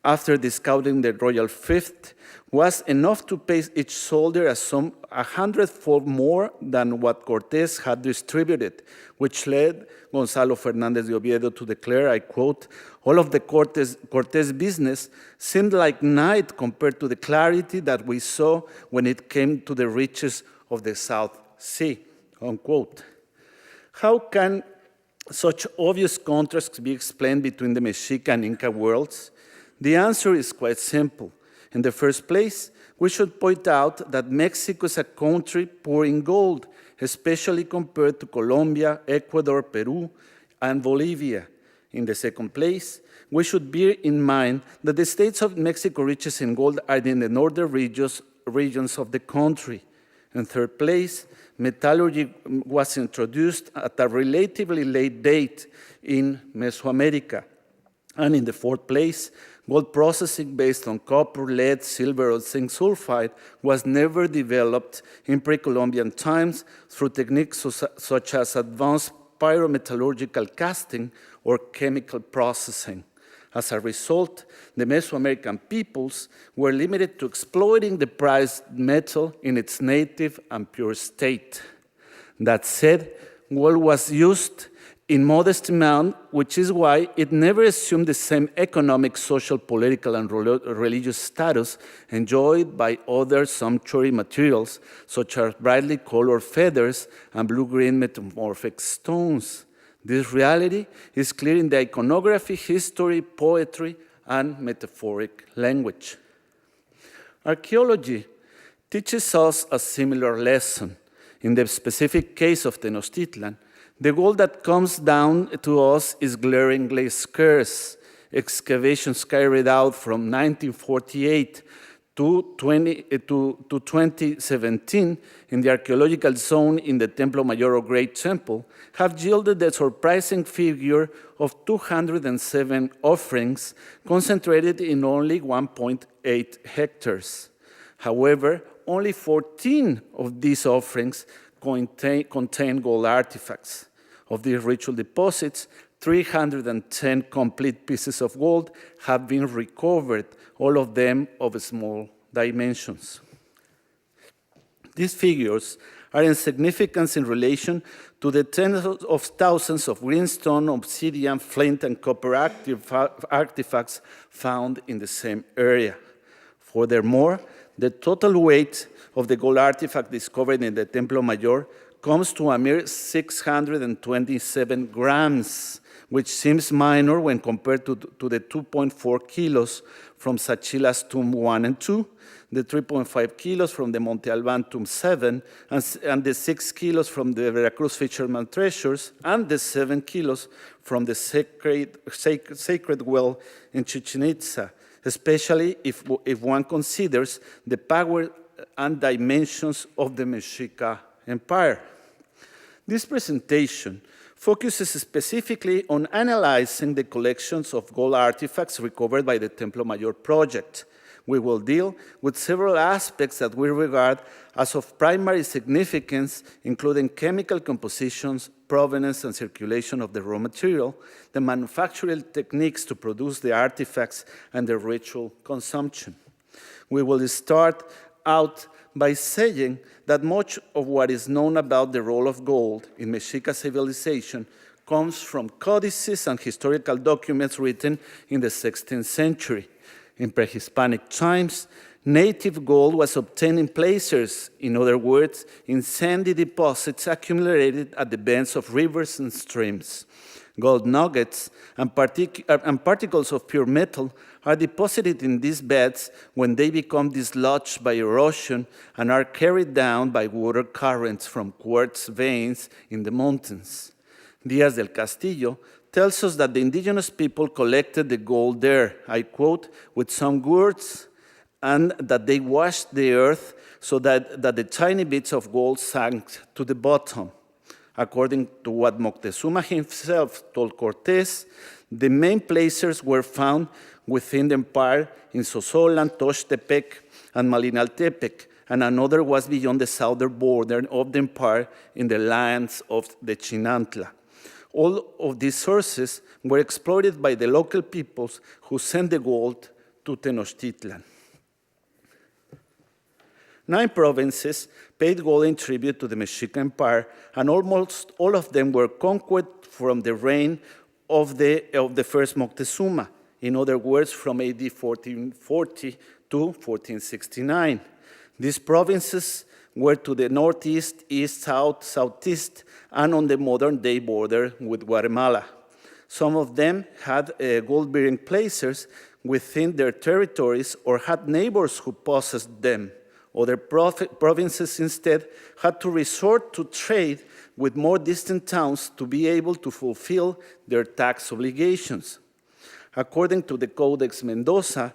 after discounting the royal fifth, was enough to pay each soldier a sum 100-fold more than what Cortés had distributed, which led Gonzalo Fernández de Oviedo to declare, I quote, all of the Cortés business seemed like night compared to the clarity that we saw when it came to the riches of the South Sea, unquote. How can such obvious contrasts be explained between the Mexica and Inca worlds? The answer is quite simple. In the first place, we should point out that Mexico is a country poor in gold, especially compared to Colombia, Ecuador, Peru, and Bolivia. In the second place, we should bear in mind that the states of Mexico riches in gold are in the northern regions of the country. In third place, metallurgy was introduced at a relatively late date in Mesoamerica. And in the fourth place, gold processing based on copper, lead, silver, or zinc sulfide was never developed in pre-Columbian times through techniques such as advanced pyrometallurgical casting or chemical processing. As a result, the Mesoamerican peoples were limited to exploiting the prized metal in its native and pure state. That said, gold was used in modest amount, which is why it never assumed the same economic, social, political, and religious status enjoyed by other sumptuary materials, such as brightly colored feathers and blue-green metamorphic stones. This reality is clear in the iconography, history, poetry, and metaphoric language. Archaeology teaches us a similar lesson. In the specific case of Tenochtitlan, the gold that comes down to us is glaringly scarce. Excavations carried out from 1948 to 2017 in the archaeological zone in the Templo Mayor or Great Temple have yielded the surprising figure of 207 offerings concentrated in only 1.8 hectares. However, only 14 of these offerings contain gold artifacts. Of these ritual deposits, 310 complete pieces of gold have been recovered, all of them of small dimensions. These figures are insignificant in relation to the tens of thousands of greenstone, obsidian, flint, and copper artifacts found in the same area. Furthermore, the total weight of the gold artifact discovered in the Templo Mayor comes to a mere 627 grams, which seems minor when compared to the 2.4 kilos from Sachila's tomb 1 and 2, the 3.5 kilos from the Monte Alban tomb 7, and the 6 kilos from the Veracruz fisherman treasures, and the 7 kilos from the sacred well in Chichen Itza, especially if one considers the power and dimensions of the Mexica Empire. This presentation focuses specifically on analyzing the collections of gold artifacts recovered by the Templo Mayor project. We will deal with several aspects that we regard as of primary significance, including chemical compositions, provenance and circulation of the raw material, the manufacturing techniques to produce the artifacts, and the ritual consumption. We will start out by saying that much of what is known about the role of gold in Mexica civilization comes from codices and historical documents written in the 16th century. In pre-Hispanic times, native gold was obtained in placers, in other words, in sandy deposits accumulated at the bends of rivers and streams. Gold nuggets and particles of pure metal are deposited in these beds when they become dislodged by erosion and are carried down by water currents from quartz veins in the mountains. Díaz del Castillo tells us that the indigenous people collected the gold there, I quote, with some gourds, and that they washed the earth so that the tiny bits of gold sank to the bottom. According to what Moctezuma himself told Cortés, the main placers were found within the empire in Sozolan, Toxtepec, and Malinaltepec, and another was beyond the southern border of the empire in the lands of the Chinantla. All of these sources were exploited by the local peoples who sent the gold to Tenochtitlan. 9 provinces paid gold in tribute to the Mexica Empire, and almost all of them were conquered from the reign of the first Moctezuma, in other words, from AD 1440 to 1469. These provinces were to the northeast, east, south, southeast, and on the modern-day border with Guatemala. Some of them had gold-bearing placers within their territories or had neighbors who possessed them. Other provinces instead had to resort to trade with more distant towns to be able to fulfill their tax obligations. According to the Codex Mendoza,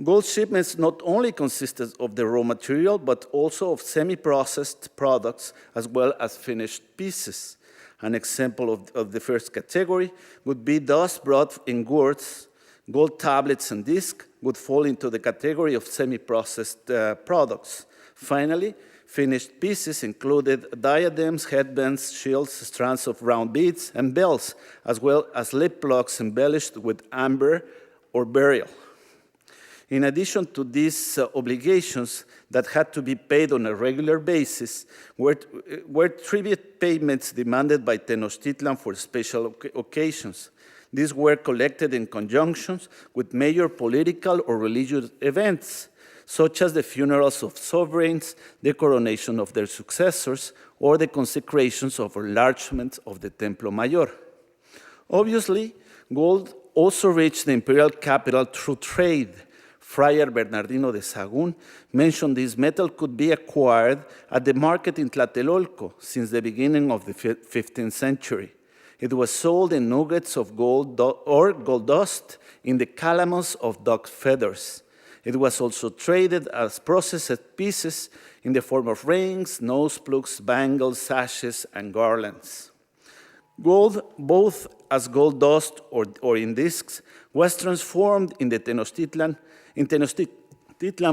gold shipments not only consisted of the raw material, but also of semi-processed products as well as finished pieces. An example of the first category would be dust brought in gourds. Gold tablets and discs would fall into the category of semi-processed products. Finally, finished pieces included diadems, headbands, shields, strands of round beads, and bells, as well as lip plugs embellished with amber or beryl. In addition to these obligations that had to be paid on a regular basis, were tribute payments demanded by Tenochtitlan for special occasions. These were collected in conjunction with major political or religious events, such as the funerals of sovereigns, the coronation of their successors, or the consecrations of enlargements of the Templo Mayor. Obviously, gold also reached the imperial capital through trade. Friar Bernardino de Sahagún mentioned this metal could be acquired at the market in Tlatelolco since the beginning of the 15th century. It was sold in nuggets of gold or gold dust in the calamos of duck feathers. It was also traded as processed pieces in the form of rings, nose plugs, bangles, sashes, and garlands. Gold, both as gold dust or in discs, was transformed in Tenochtitlan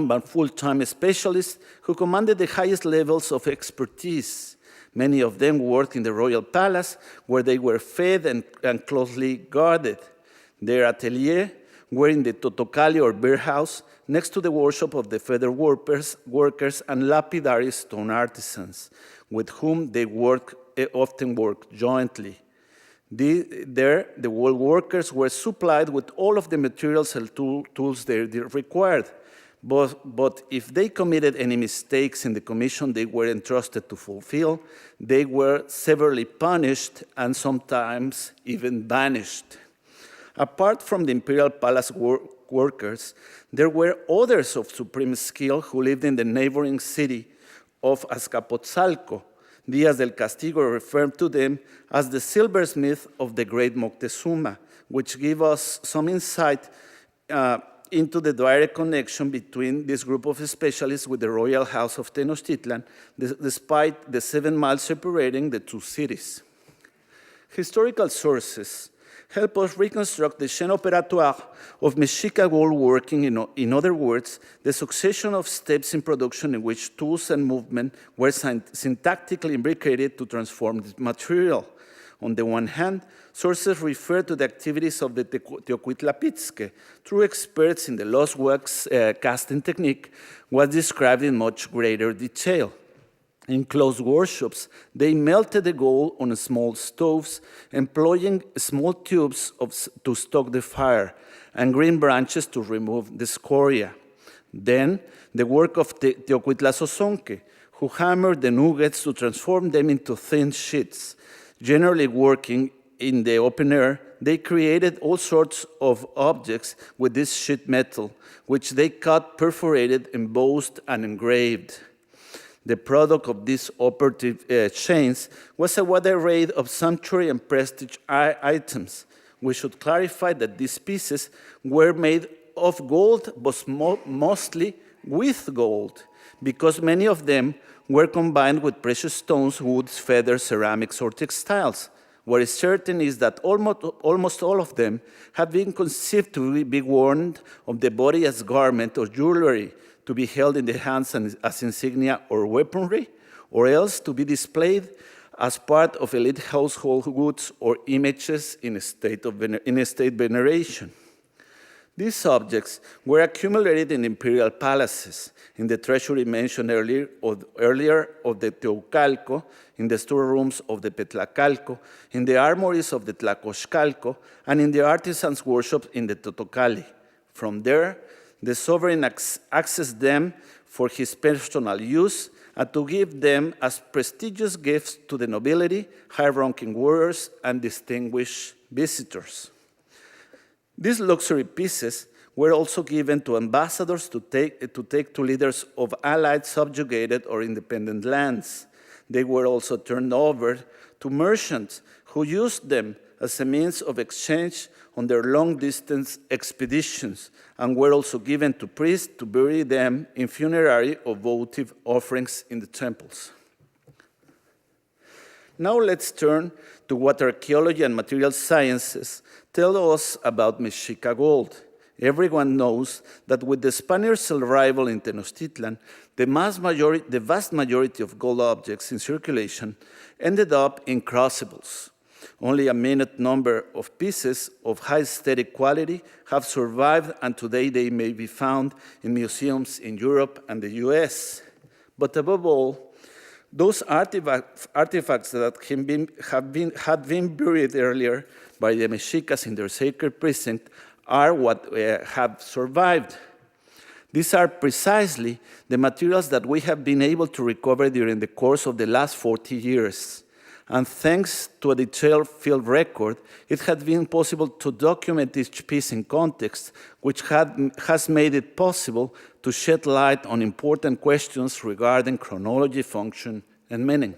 by full-time specialists who commanded the highest levels of expertise. Many of them worked in the royal palace, where they were fed and closely guarded. Their atelier were in the Totocalli or beer house, next to the workshop of the feather workers and lapidary stone artisans, with whom they often worked jointly. There, the wool workers were supplied with all of the materials and tools they required. But if they committed any mistakes in the commission they were entrusted to fulfill, they were severely punished and sometimes even banished. Apart from the imperial palace workers, there were others of supreme skill who lived in the neighboring city of Azcapotzalco. Díaz del Castillo referred to them as the silversmith of the great Moctezuma, which give us some insight into the direct connection between this group of specialists with the royal house of Tenochtitlan, despite the 7 miles separating the two cities. Historical sources help us reconstruct the chaîne opératoire of Mexica gold working, in other words, the succession of steps in production in which tools and movement were syntactically imbricated to transform the material. On the one hand, sources refer to the activities of the Teocuitlapitzque. True experts in the lost wax casting technique was described in much greater detail. In closed workshops, they melted the gold on small stoves, employing small tubes to stoke the fire and green branches to remove the scoria. Then, the work of Teocuitlazozonque, who hammered the nuggets to transform them into thin sheets. Generally working in the open air, they created all sorts of objects with this sheet metal, which they cut, perforated, embossed, and engraved. The product of these operative chains was a wide array of sumptuary and prestige items. We should clarify that these pieces were made of gold, but mostly with gold, because many of them were combined with precious stones, woods, feathers, ceramics, or textiles. What is certain is that almost all of them have been conceived to be worn of the body as garment or jewelry, to be held in the hands as insignia or weaponry, or else to be displayed as part of elite household goods or images in a state veneration. These objects were accumulated in imperial palaces, in the treasury mentioned earlier of the Teocalco, in the storerooms of the Petlacalco, in the armories of the Tlacoxcalco, and in the artisans' workshops in the Totocalli. From there, the sovereign accessed them for his personal use and to give them as prestigious gifts to the nobility, high-ranking warriors, and distinguished visitors. These luxury pieces were also given to ambassadors to take to leaders of allied, subjugated, or independent lands. They were also turned over to merchants who used them as a means of exchange on their long-distance expeditions, and were also given to priests to bury them in funerary or votive offerings in the temples. Now let's turn to what archaeology and material sciences tell us about Mexica gold. Everyone knows that with the Spaniards' arrival in Tenochtitlan, the vast majority of gold objects in circulation ended up in crucibles. Only a minute number of pieces of high aesthetic quality have survived, and today they may be found in museums in Europe and the US. But above all, those artifacts that had been buried earlier by the Mexicas in their sacred precinct are what have survived. These are precisely the materials that we have been able to recover during the course of the last 40 years. And thanks to a detailed field record, it has been possible to document each piece in context, which has made it possible to shed light on important questions regarding chronology, function, and meaning.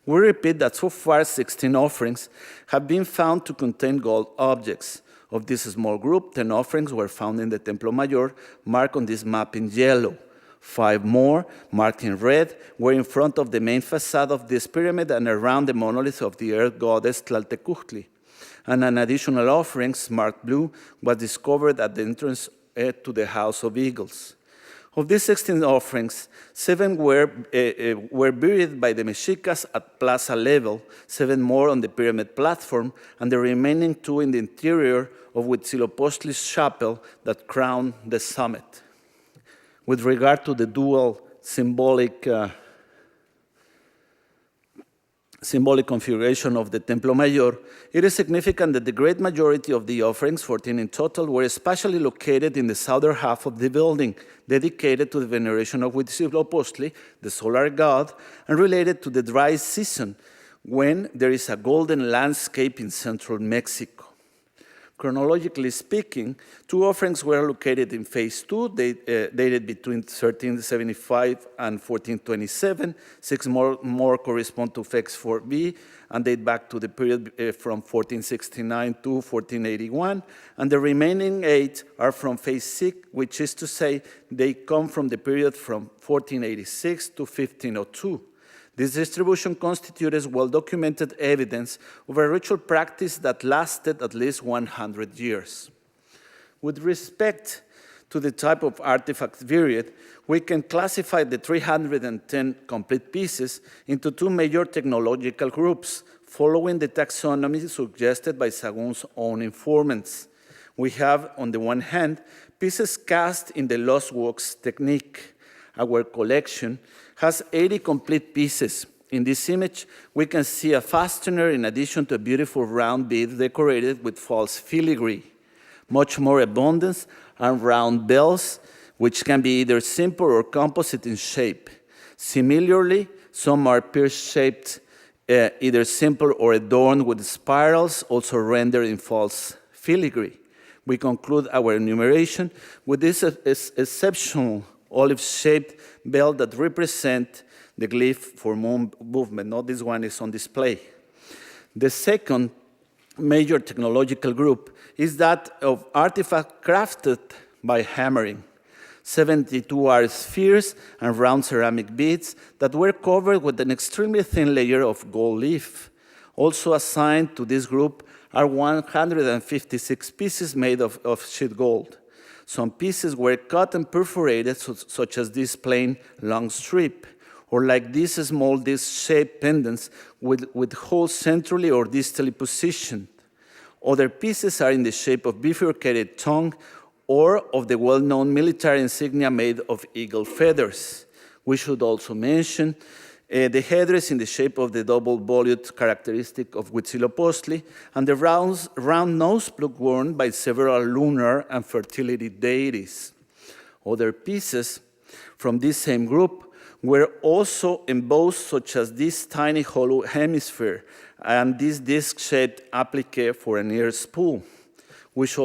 We repeat that so far 16 offerings have been found to contain gold objects. Of this small group, 10 offerings were found in the Templo Mayor, marked on this map in yellow. 5 more, marked in red, were in front of the main facade of this pyramid and around the monolith of the earth goddess Tlaltecuhtli. And an additional offering, marked blue, was discovered at the entrance to the House of Eagles. Of these 16 offerings, 7 were buried by the Mexicas at plaza level, 7 more on the pyramid platform, and the remaining 2 in the interior of Huitzilopochtli's chapel that crowned the summit. With regard to the dual symbolic configuration of the Templo Mayor, it is significant that the great majority of the offerings, 14 in total, were especially located in the southern half of the building, dedicated to the veneration of Huitzilopochtli, the solar god, and related to the dry season, when there is a golden landscape in central Mexico. Chronologically speaking, 2 offerings were located in phase 2, dated between 1375 and 1427. 6 more correspond to phase 4B and date back to the period from 1469 to 1481. And the remaining 8 are from phase 6, which is to say they come from the period from 1486 to 1502. This distribution constitutes well-documented evidence of a ritual practice that lasted at least 100 years. With respect to the type of artifact buried, we can classify the 310 complete pieces into 2 major technological groups, following the taxonomy suggested by Sagun's own informants. We have, on the one hand, pieces cast in the lost works technique. Our collection has 80 complete pieces. In this image, we can see a fastener in addition to a beautiful round bead decorated with false filigree. Much more abundance are round bells, which can be either simple or composite in shape. Similarly, some are pierce-shaped, either simple or adorned with spirals, also rendered in false filigree. We conclude our enumeration with this exceptional olive-shaped bell that represent the glyph for movement. Now this one is on display. The second major technological group is that of artifacts crafted by hammering. 72 are spheres and round ceramic beads that were covered with an extremely thin layer of gold leaf. Also assigned to this group are 156 pieces made of sheet gold. Some pieces were cut and perforated, such as this plain long strip, or like these small disc-shaped pendants with holes centrally or distally positioned. Other pieces are in the shape of bifurcated tongue or of the well-known military insignia made of eagle feathers. We should also mention the headdress in the shape of the double volute characteristic of Huitzilopochtli, and the round nose plug worn by several lunar and fertility deities. Other pieces from this same group were also embossed, such as this tiny hollow hemisphere and this disc-shaped applique for an ear spool, which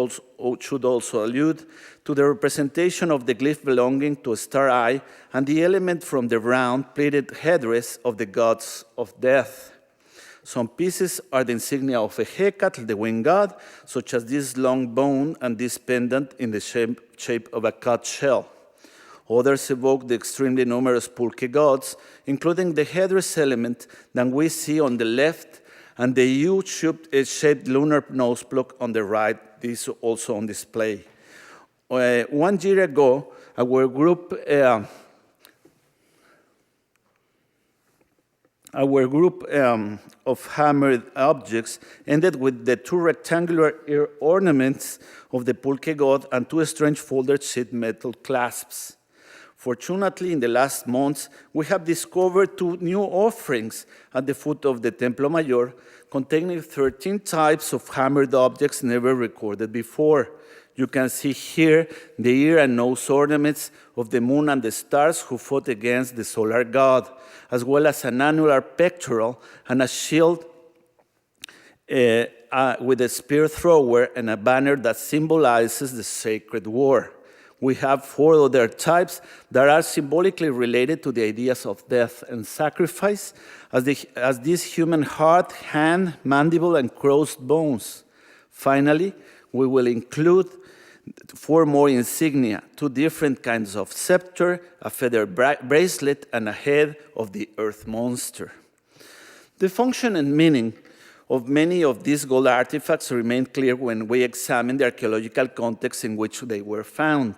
should also allude to the representation of the glyph belonging to a star eye and the element from the round pleated headdress of the gods of death. Some pieces are the insignia of a Hecatl, the wind god, such as this long bone and this pendant in the shape of a cut shell. Others evoke the extremely numerous pulque gods, including the headdress element that we see on the left and the U-shaped lunar nose plug on the right. This is also on display. 1 year ago, our group of hammered objects ended with the 2 rectangular ear ornaments of the pulque god and 2 strange folded sheet metal clasps. Fortunately, in the last months, we have discovered 2 new offerings at the foot of the Templo Mayor, containing 13 types of hammered objects never recorded before. You can see here the ear and nose ornaments of the moon and the stars who fought against the solar god, as well as an annular pectoral and a shield with a spear thrower and a banner that symbolizes the sacred war. We have 4 other types that are symbolically related to the ideas of death and sacrifice, as this human heart, hand, mandible, and crossed bones. Finally, we will include 4 more insignia, 2 different kinds of scepter, a feather bracelet, and a head of the earth monster. The function and meaning of many of these gold artifacts remain clear when we examine the archaeological context in which they were found.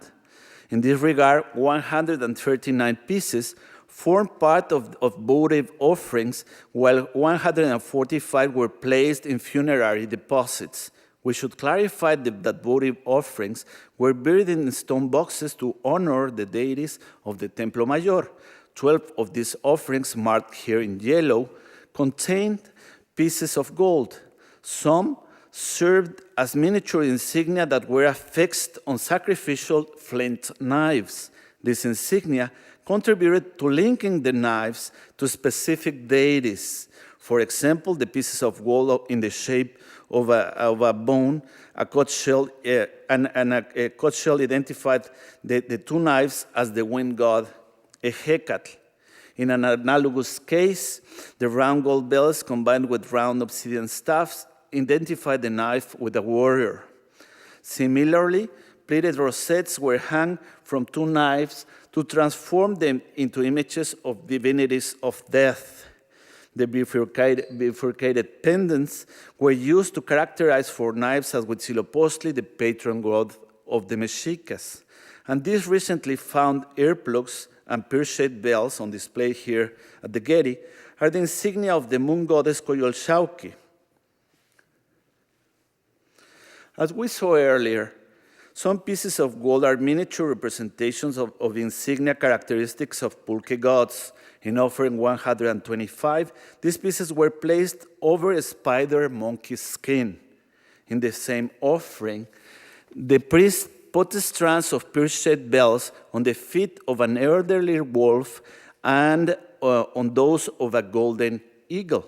In this regard, 139 pieces form part of votive offerings, while 145 were placed in funerary deposits. We should clarify that votive offerings were buried in stone boxes to honor the deities of the Templo Mayor. 12 of these offerings, marked here in yellow, contained pieces of gold. Some served as miniature insignia that were affixed on sacrificial flint knives. These insignia contributed to linking the knives to specific deities. For example, the pieces of gold in the shape of a bone, a conch shell, and a conch shell identified the two knives as the wind god Ehecatl. In an analogous case, the round gold bells combined with round obsidian staffs identified the knife with a warrior. Similarly, plated rosettes were hung from two knives to transform them into images of divinities of death. The bifurcated pendants were used to characterize four knives as Huitzilopochtli, the patron god of the Mexicas. And these recently found earplugs and pear-shaped bells on display here at the Getty are the insignia of the moon goddess Coyolxauhqui. As we saw earlier, some pieces of gold are miniature representations of insignia characteristics of pulque gods. In offering 125, these pieces were placed over a spider monkey's skin. In the same offering, the priest put strands of pear-shaped bells on the feet of an elderly wolf and on those of a golden eagle.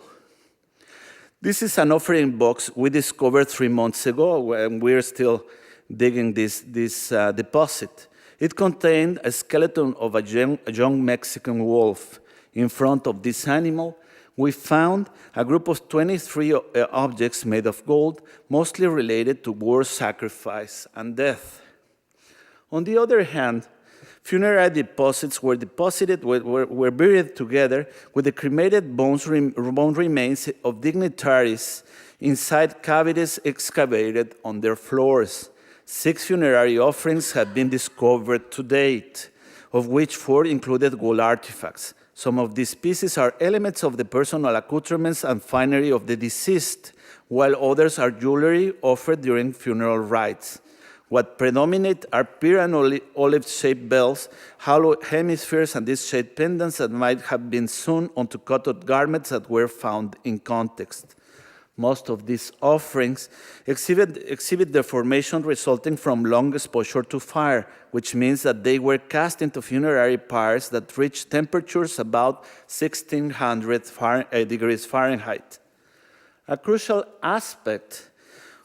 This is an offering box we discovered 3 months ago, and we're still digging this deposit. It contained a skeleton of a young Mexican wolf. In front of this animal, we found a group of 23 objects made of gold, mostly related to war, sacrifice, and death. On the other hand, funerary deposits were buried together with the cremated bone remains of dignitaries inside cavities excavated on their floors. 6 funerary offerings had been discovered to date, of which 4 included gold artifacts. Some of these pieces are elements of the personal accoutrements and finery of the deceased, while others are jewelry offered during funeral rites. What predominate are pear and olive-shaped bells, hollow hemispheres, and these shaped pendants that might have been sewn onto cut-out garments that were found in context. Most of these offerings exhibit deformation resulting from long exposure to fire, which means that they were cast into funerary pyres that reached temperatures about 1600 degrees Fahrenheit. A crucial aspect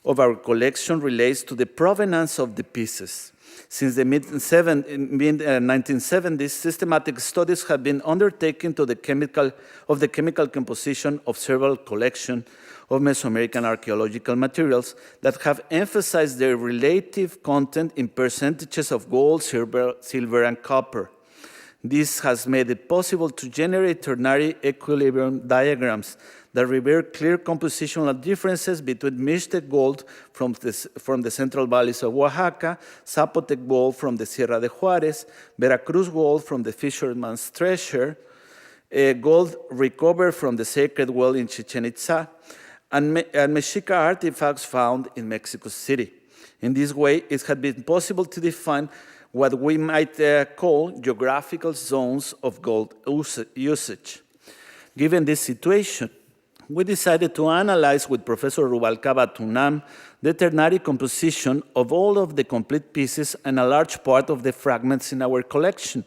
of our collection relates to the provenance of the pieces. Since the mid-1970s, systematic studies have been undertaken of the chemical composition of several collections of Mesoamerican archaeological materials that have emphasized their relative content in percentages of gold, silver, and copper. This has made it possible to generate ternary equilibrium diagrams that reveal clear compositional differences between Mixtec gold from the central valleys of Oaxaca, Zapotec gold from the Sierra de Juarez, Veracruz gold from the fisherman's treasure, gold recovered from the sacred well in Chichen Itza, and Mexica artifacts found in Mexico City. In this way, it had been possible to define what we might call geographical zones of gold usage. Given this situation, we decided to analyze with Professor Rubalcaba Tunam the ternary composition of all of the complete pieces and a large part of the fragments in our collection.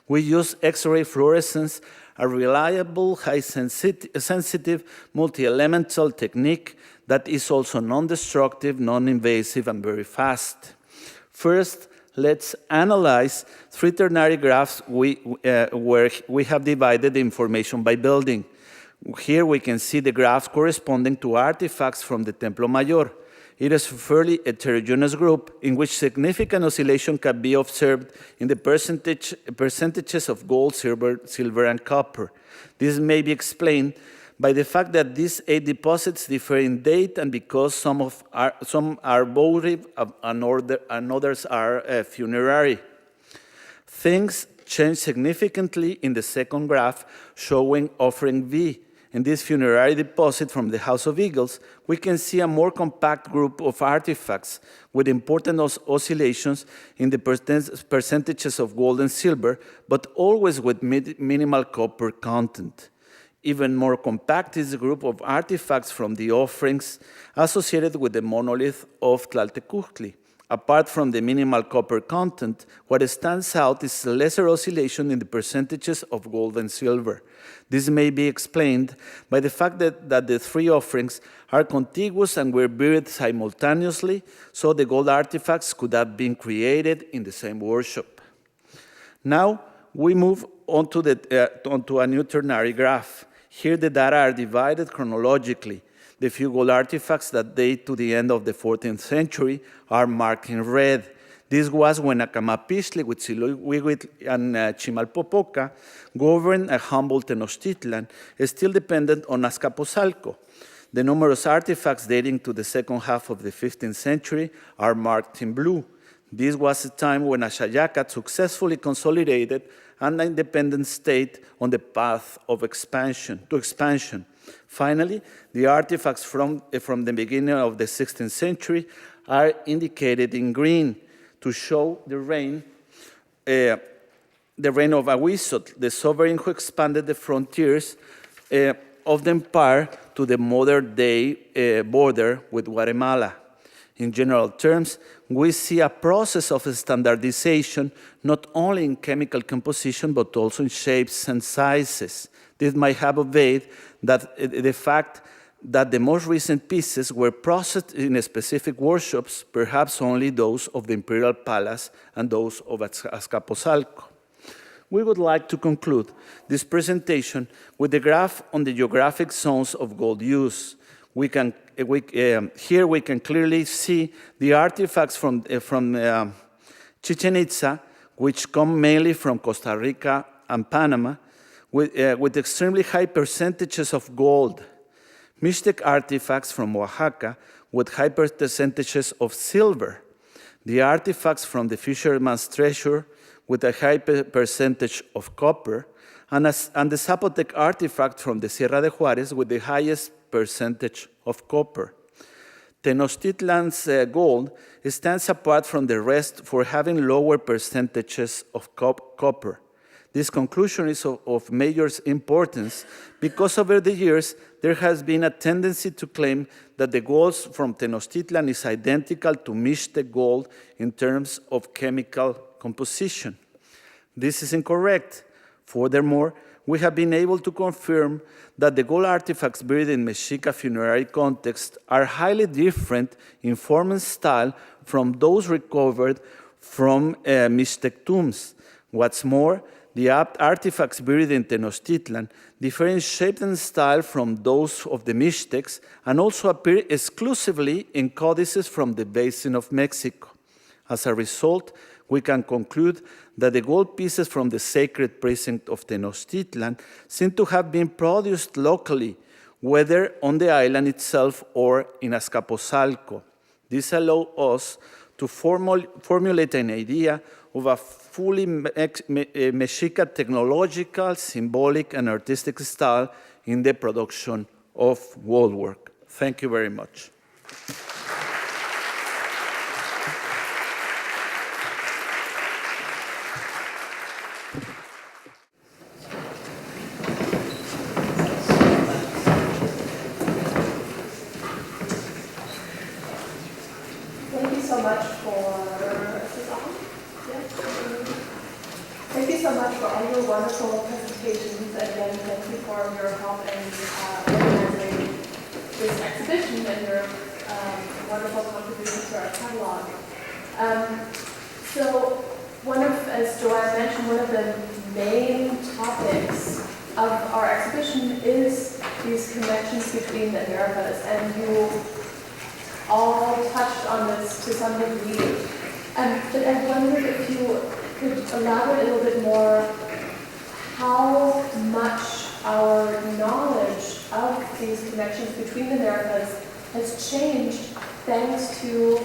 We used X-ray fluorescence, a reliable, high-sensitive, multi-elemental technique that is also non-destructive, non-invasive, and very fast. First, let's analyze 3 ternary graphs where we have divided the information by building. Here we can see the graphs corresponding to artifacts from the Templo Mayor. It is a fairly heterogeneous group in which significant oscillation can be observed in the percentages of gold, silver, and copper. This may be explained by the fact that these 8 deposits differ in date and because some are votive and others are funerary. Things change significantly in the second graph, showing offering V. In this funerary deposit from the House of Eagles, we can see a more compact group of artifacts with important oscillations in the percentages of gold and silver, but always with minimal copper content. Even more compact is the group of artifacts from the offerings associated with the monolith of Tlaltecuhtli. Apart from the minimal copper content, what stands out is lesser oscillation in the percentages of gold and silver. This may be explained by the fact that the three offerings are contiguous and were buried simultaneously, so the gold artifacts could have been created in the same workshop. Now, we move onto a new ternary graph. Here, the data are divided chronologically. The few gold artifacts that date to the end of the 14th century are marked in red. This was when Acamapichtli, Huitzilopochtli, and Chimalpopoca governed a humble Tenochtitlan, still dependent on Azcapotzalco. The numerous artifacts dating to the second half of the 15th century are marked in blue. This was a time when Axayacat successfully consolidated an independent state on the path of expansion. Finally, the artifacts from the beginning of the 16th century are indicated in green to show the reign of Ahuizotl, the sovereign who expanded the frontiers of the empire to the modern-day border with Guatemala. In general terms, we see a process of standardization not only in chemical composition but also in shapes and sizes. This might have obeyed the fact that the most recent pieces were processed in specific workshops, perhaps only those of the Imperial Palace and those of Azcapotzalco. We would like to conclude this presentation with the graph on the geographic zones of gold use. Here we can clearly see the artifacts from Chichen Itza, which come mainly from Costa Rica and Panama, with extremely high percentages of gold. Mixtec artifacts from Oaxaca with high percentages of silver. The artifacts from the Fisherman's Treasure with a high percentage of copper, and the Zapotec artifact from the Sierra de Juarez with the highest percentage of copper. Tenochtitlan's gold stands apart from the rest for having lower percentages of copper. This conclusion is of major importance because over the years there has been a tendency to claim that the gold from Tenochtitlan is identical to Mixtec gold in terms of chemical composition. This is incorrect. Furthermore, we have been able to confirm that the gold artifacts buried in Mexica funerary context are highly different in form and style from those recovered from Mixtec tombs. What's more, the artifacts buried in Tenochtitlan differ in shape and style from those of the Mixtecs and also appear exclusively in codices from the Basin of Mexico. As a result, we can conclude that the gold pieces from the sacred precinct of Tenochtitlan seem to have been produced locally, whether on the island itself or in Azcapotzalco. This allows us to formulate an idea of a fully Mexica technological, symbolic, and artistic style in the production of gold work. Thank you very much. Thank you so much for all your wonderful presentations, and again, thank you for your help in organizing this exhibition and your wonderful contributions to our catalog. So, as Joanne mentioned, one of the main topics of our exhibition is these connections between the Americas, and you all touched on this to some degree. But I wondered if you could elaborate a little bit more how much our knowledge of these connections between the Americas has changed thanks to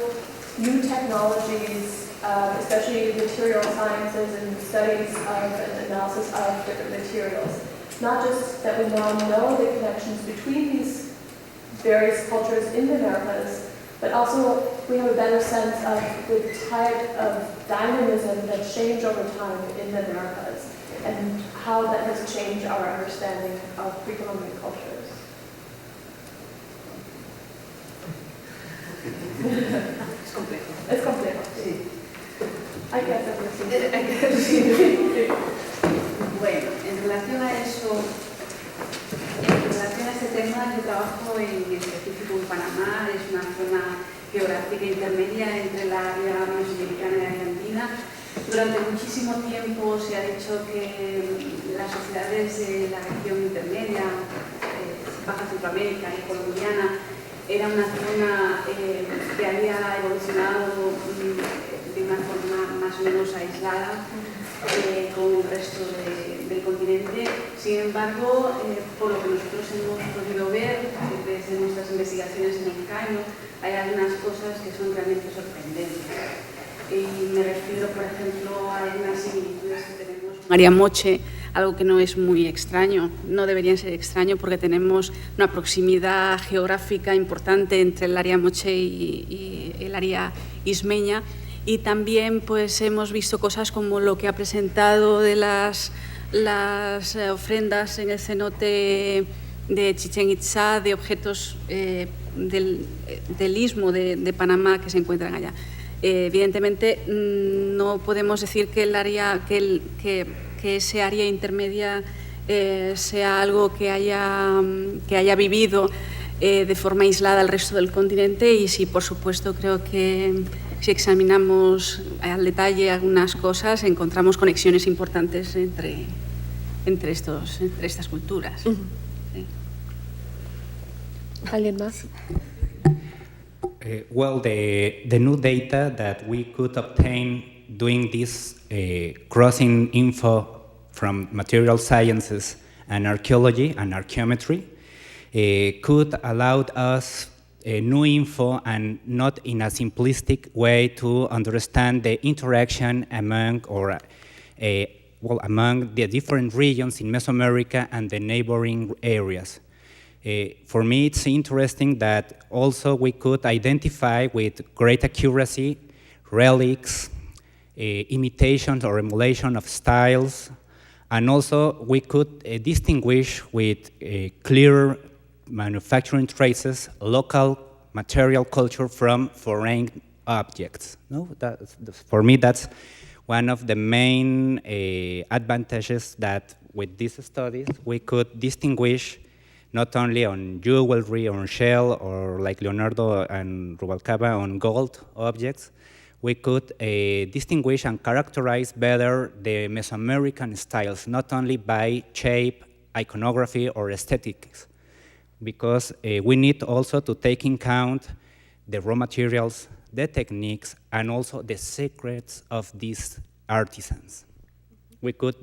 new technologies especially material sciences and studies of and analysis of different materials. Not just that we now know the connections between these various cultures in the Americas, but also we have a better sense of the type of dynamism that changed over time in the Americas and how that has changed our understanding of pre-Columbian cultures. Es complejo. Es complejo, sí. Hay que hacerlo Sí. Bueno, en relación a eso, en relación a este tema, yo trabajo en específico en Panamá, es una zona geográfica intermedia entre la área mesoamericana y argentina. Durante muchísimo tiempo se ha dicho que las sociedades de la región intermedia, Baja Centroamérica y colombiana, era una zona que había evolucionado de una forma más o menos aislada con el resto del continente. Sin embargo, por lo que nosotros hemos podido ver desde nuestras investigaciones en el Cairo, hay algunas cosas que son realmente sorprendentes. Y me refiero, por ejemplo, a algunas similitudes que tenemos con Ariamoche, algo que no es muy extraño, no debería ser extraño porque tenemos una proximidad geográfica importante entre el área Moche y el área ismeña. Y también pues, hemos visto cosas como lo que ha presentado de las ofrendas en el cenote de Chichén Itzá, de objetos del istmo de Panamá que se encuentran allá. Evidentemente, no podemos decir que ese área intermedia sea algo que haya vivido de forma aislada al resto del continente, y sí, por supuesto, creo que si examinamos al detalle algunas cosas, encontramos conexiones importantes entre estas culturas. Uh-huh. Sí. ¿Alguien más? Well, the new data that we could obtain doing this crossing info from material sciences and archaeology and archaeometry could allow us new info, and not in a simplistic way, to understand the interaction among among the different regions in Mesoamerica and the neighboring areas. For me, it's interesting that also we could identify with great accuracy relics, imitations or emulation of styles, and also we could distinguish with clear manufacturing traces local material culture from foreign objects. No, for me, that's one of the main advantages, that with these studies we could distinguish not only on jewelry, on shell, or like Leonardo and Rubalcaba on gold objects, we could distinguish and characterize better the Mesoamerican styles, not only by shape, iconography, or aesthetics, because we need also to take in account the raw materials, the techniques, and also the secrets of these artisans. We could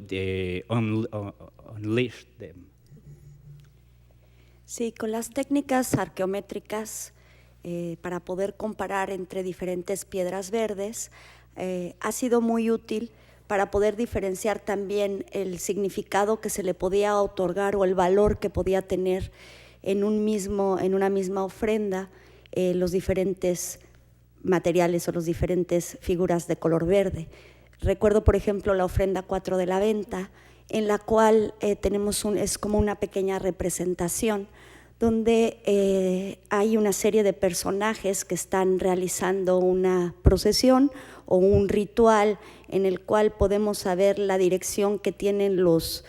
unleash them. Sí, con las técnicas arqueométricas, para poder comparar entre diferentes piedras verdes, ha sido muy útil para poder diferenciar también el significado que se le podía otorgar o el valor que podía tener en una misma ofrenda los diferentes materiales o las diferentes figuras de color verde. Recuerdo, por ejemplo, la ofrenda 4 de la Venta, en la cual es como una pequeña representación donde hay una serie de personajes que están realizando una procesión o un ritual en el cual podemos saber la dirección que tienen los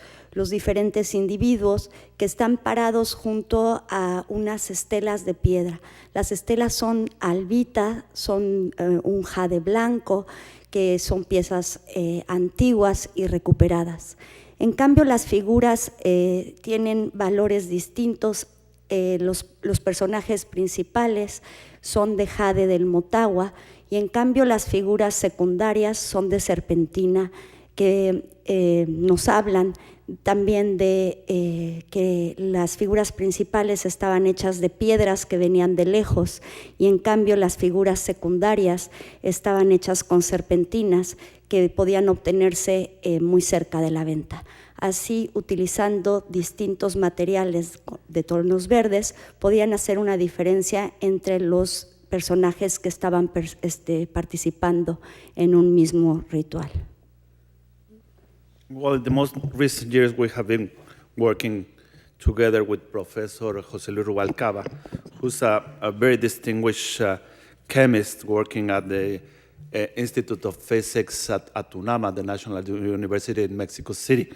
diferentes individuos que están parados junto a unas estelas de piedra. Las estelas son albita, son un jade blanco, que son piezas antiguas y recuperadas. En cambio, las figuras tienen valores distintos. Los personajes principales son de jade del Motagua, y en cambio las figuras secundarias son de serpentina, que nos hablan también de que las figuras principales estaban hechas de piedras que venían de lejos y en cambio las figuras secundarias estaban hechas con serpentinas que podían obtenerse muy cerca de la venta. Así, utilizando distintos materiales de tonos verdes, podían hacer una diferencia entre los personajes que estaban participando en un mismo ritual. Well, in the most recent years, we have been working together with Professor José Luis Rubalcaba, who's a very distinguished chemist working at the Institute of Physics at UNAM, the National University in Mexico City.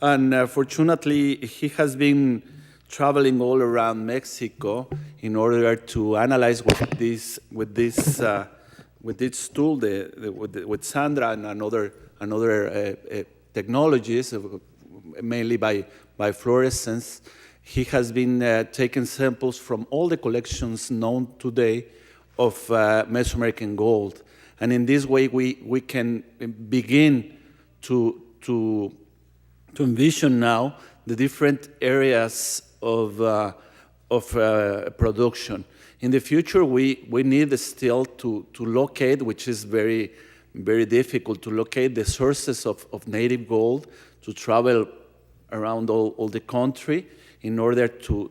And fortunately, he has been traveling all around Mexico in order to analyze with this tool, with Sandra and another technologies, mainly by fluorescence. He has been taking samples from all the collections known today of Mesoamerican gold. And in this way, we can begin to envision now the different areas of production. In the future, we need still to locate, which is very difficult, to locate the sources of native gold, to travel around all the country in order to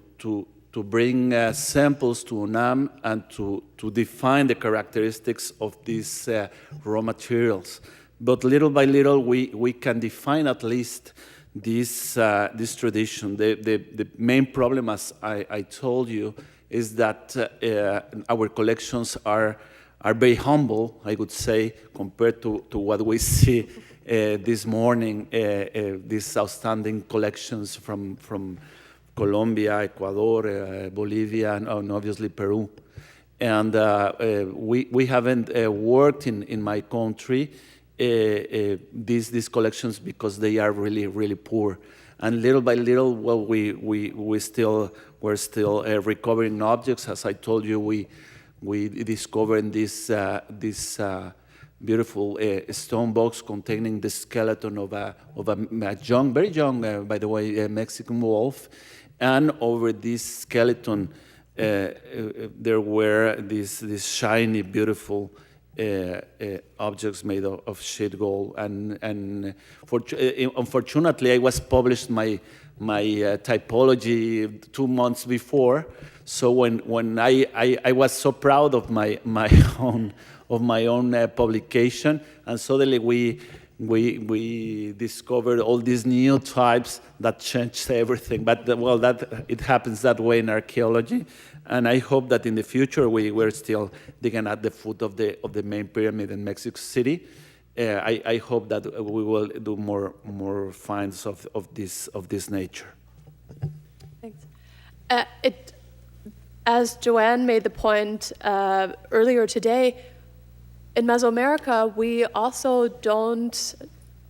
bring samples to UNAM and to define the characteristics of these raw materials. But little by little, we can define at least this tradition. The main problem, as I told you, is that our collections are very humble, I would say, compared to what we see this morning, these outstanding collections from Colombia, Ecuador, Bolivia, and obviously Peru. And we haven't worked in my country these collections because they are really poor. And little by little, well, we're still recovering objects. As I told you, we discovered this beautiful stone box containing the skeleton of a young, very young, by the way, Mexican wolf. And over this skeleton, there were these shiny, beautiful objects made of sheet gold. And unfortunately, I was published my typology 2 months before. So when I was so proud of my own publication, and suddenly we discovered all these new types that changed everything. But well, that it happens that way in archaeology, and I hope that in the future we're still digging at the foot of the main pyramid in Mexico City. I hope that we will do more finds of this nature. Thanks. As Joanne made the point earlier today, in Mesoamerica, we also don't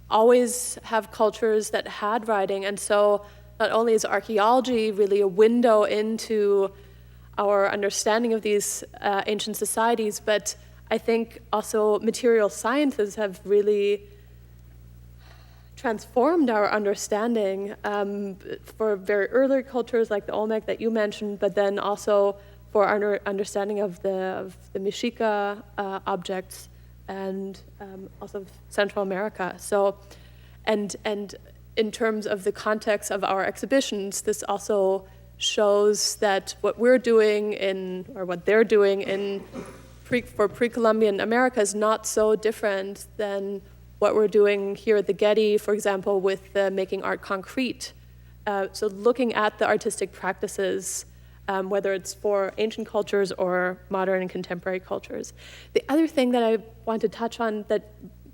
always have cultures that had writing, and so not only is archaeology really a window into our understanding of these ancient societies, but I think also material sciences have really transformed our understanding for very early cultures like the Olmec that you mentioned, but then also for our understanding of the Mexica objects and also of Central America. So, and in terms of the context of our exhibitions, this also shows that what we're doing or what they're doing for pre-Columbian America is not so different than what we're doing here at the Getty, for example, with making art concrete. So looking at the artistic practices, whether it's for ancient cultures or modern and contemporary cultures. The other thing that I want to touch on that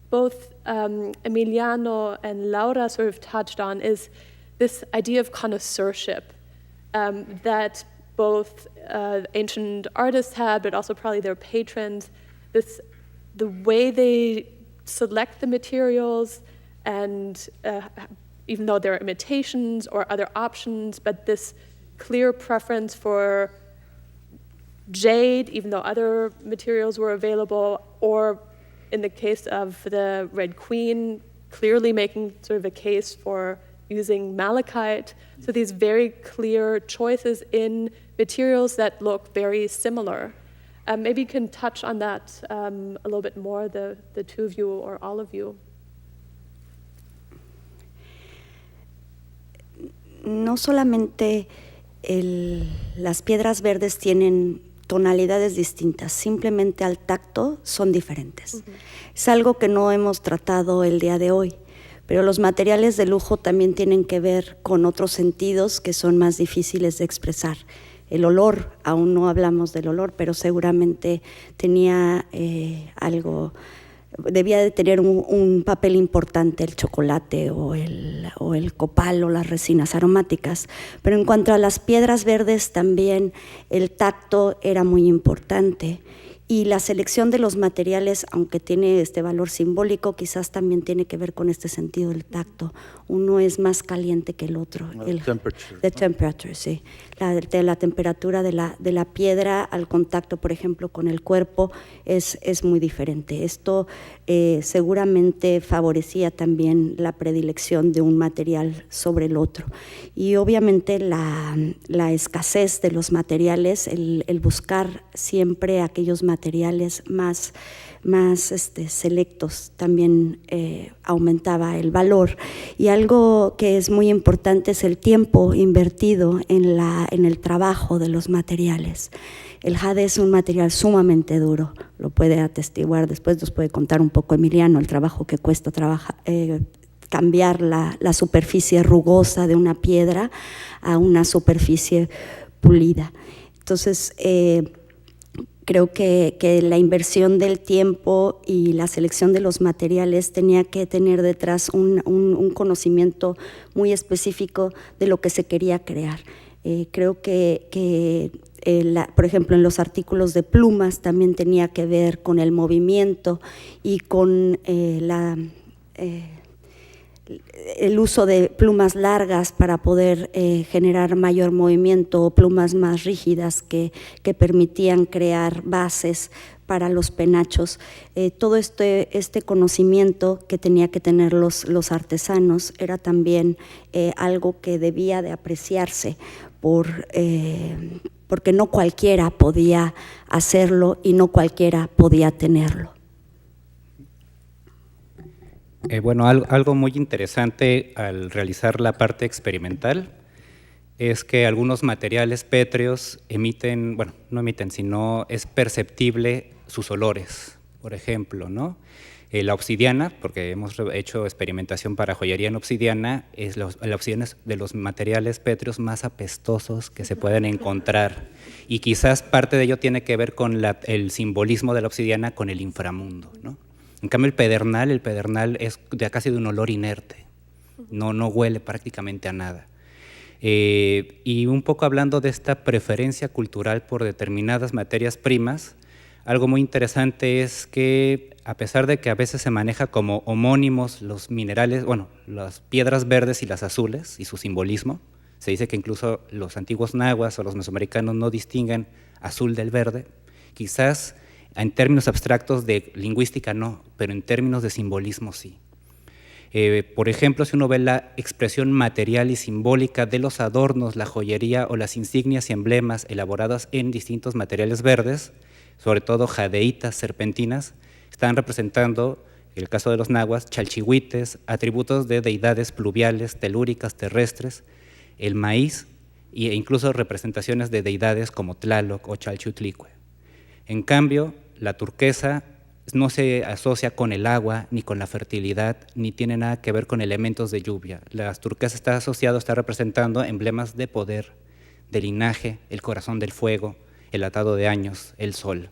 both Emiliano and Laura sort of touched on is this idea of connoisseurship that both ancient artists had, but also probably their patrons. The way they select the materials, and even though there are imitations or other options, but this clear preference for jade, even though other materials were available, or in the case of the Red Queen, clearly making sort of a case for using malachite. So these very clear choices in materials that look very similar. Maybe you can touch on that a little bit more, the two of you or all of you. No solamente las piedras verdes tienen tonalidades distintas, simplemente al tacto son diferentes. Es algo que no hemos tratado el día de hoy, pero los materiales de lujo también tienen que ver con otros sentidos que son más difíciles de expresar. El olor, aún no hablamos del olor, pero seguramente tenía debía de tener un papel importante el chocolate o el copal o las resinas aromáticas. Pero en cuanto a las piedras verdes, también el tacto era muy importante. Y la selección de los materiales, aunque tiene este valor simbólico, quizás también tiene que ver con este sentido del tacto. Uno es más caliente que el otro. The temperature, sí. La temperatura de la piedra al contacto, por ejemplo, con el cuerpo es muy diferente. Esto seguramente favorecía también la predilección de un material sobre el otro. Y obviamente la escasez de los materiales, el buscar siempre aquellos materiales más selectos también aumentaba el valor. Y algo que es muy importante es el tiempo invertido en el trabajo de los materiales. El jade es un material sumamente duro, lo puede atestiguar, después nos puede contar un poco Emiliano el trabajo que cuesta cambiar la superficie rugosa de una piedra a una superficie pulida. Entonces, creo que la inversión del tiempo y la selección de los materiales tenía que tener detrás un conocimiento muy específico de lo que se quería crear. Creo que por ejemplo, en los artículos de plumas también tenía que ver con el movimiento y con el uso de plumas largas para poder generar mayor movimiento, o plumas más rígidas que permitían crear bases para los penachos. Todo este conocimiento que tenía que tener los artesanos era también algo que debía de apreciarse porque no cualquiera podía hacerlo y no cualquiera podía tenerlo. Bueno, algo muy interesante al realizar la parte experimental es que algunos materiales pétreos emiten, bueno, no emiten, sino es perceptible sus olores, por ejemplo, ¿no? La obsidiana, porque hemos hecho experimentación para joyería en obsidiana, la obsidiana es de los materiales pétreos más apestosos que se pueden encontrar y quizás parte de ello tiene que ver con el simbolismo de la obsidiana con el inframundo, ¿no? En cambio el pedernal es casi de un olor inerte, no huele prácticamente a nada. Y un poco hablando de esta preferencia cultural por determinadas materias primas, algo muy interesante es que a pesar de que a veces se maneja como homónimos los minerales, bueno, las piedras verdes y las azules y su simbolismo, se dice que incluso los antiguos nahuas o los mesoamericanos no distinguen azul del verde, quizás en términos abstractos de lingüística no, pero en términos de simbolismo sí. Por ejemplo, si uno ve la expresión material y simbólica de los adornos, la joyería o las insignias y emblemas elaboradas en distintos materiales verdes, sobre todo jadeitas, serpentinas, están representando, en el caso de los nahuas, chalchihuites, atributos de deidades pluviales, telúricas, terrestres, el maíz e incluso representaciones de deidades como Tlaloc o Chalchiutlicue. En cambio, la turquesa no se asocia con el agua, ni con la fertilidad, ni tiene nada que ver con elementos de lluvia. La turquesa está representando emblemas de poder, de linaje, el corazón del fuego, el atado de años, el sol,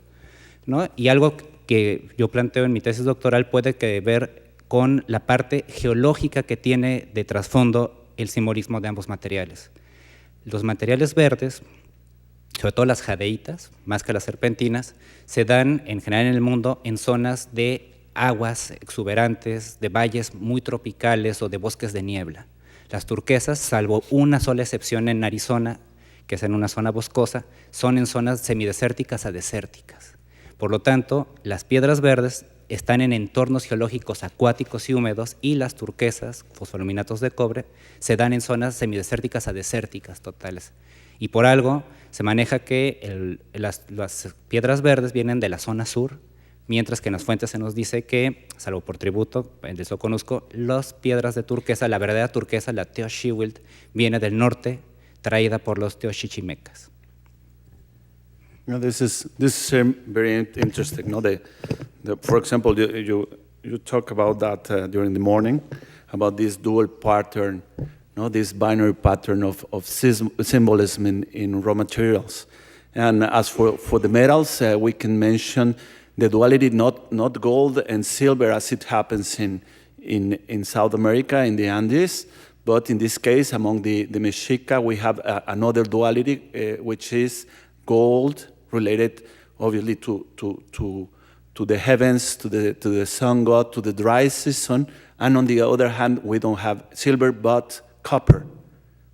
¿no? Y algo que yo planteo en mi tesis doctoral puede que ver con la parte geológica que tiene de trasfondo el simbolismo de ambos materiales. Los materiales verdes, sobre todo las jadeitas, más que las serpentinas, se dan en general en el mundo en zonas de aguas exuberantes, de valles muy tropicales o de bosques de niebla. Las turquesas, salvo una sola excepción en Arizona, que es en una zona boscosa, son en zonas semidesérticas a desérticas. Por lo tanto, las piedras verdes están en entornos geológicos acuáticos y húmedos, y las turquesas, fosfoluminatos de cobre, se dan en zonas semidesérticas a desérticas totales. Y por algo se maneja que las piedras verdes vienen de la zona sur, mientras que en las fuentes se nos dice que, salvo por tributo, eso conozco, las piedras de turquesa, la verdadera turquesa, la Teoxihuitl, viene del norte, traída por los teochichimecas. This is very interesting. No, for example, you talk about that during the morning, about this dual pattern, no, this binary pattern of symbolism in raw materials. And as for the metals, we can mention the duality, not gold and silver as it happens in South America, in the Andes, but in this case, among the Mexica, we have another duality, which is gold related, obviously, to the heavens, to the sun god, to the dry season, and on the other hand, we don't have silver, but copper,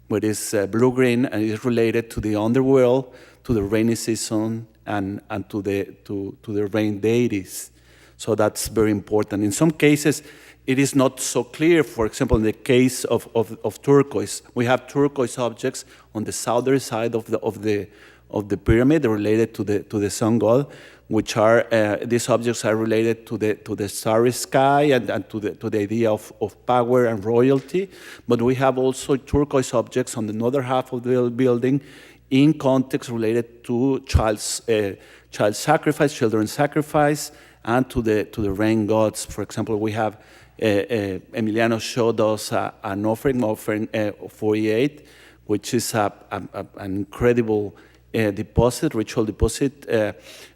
which is blue-green, and is related to the underworld, to the rainy season, and to the rain deities. So that's very important. In some cases, it is not so clear. For example, in the case of turquoise, we have turquoise objects on the southern side of the pyramid related to the sun god, which are these objects are related to the starry sky and to the idea of power and royalty. But we have also turquoise objects on the northern half of the building in context related to child sacrifice, children's sacrifice, and to the rain gods. For example, we have Emiliano showed us an offering 48, which is an incredible deposit, ritual deposit,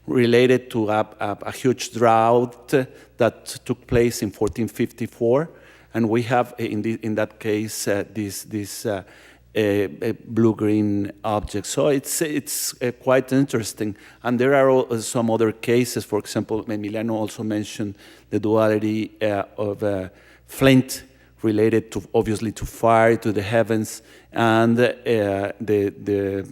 related to a huge drought that took place in 1454, and we have in that case this blue-green object. So it's quite interesting, and there are some other cases. For example, Emiliano also mentioned the duality of flint related to, obviously, to fire, to the heavens, and the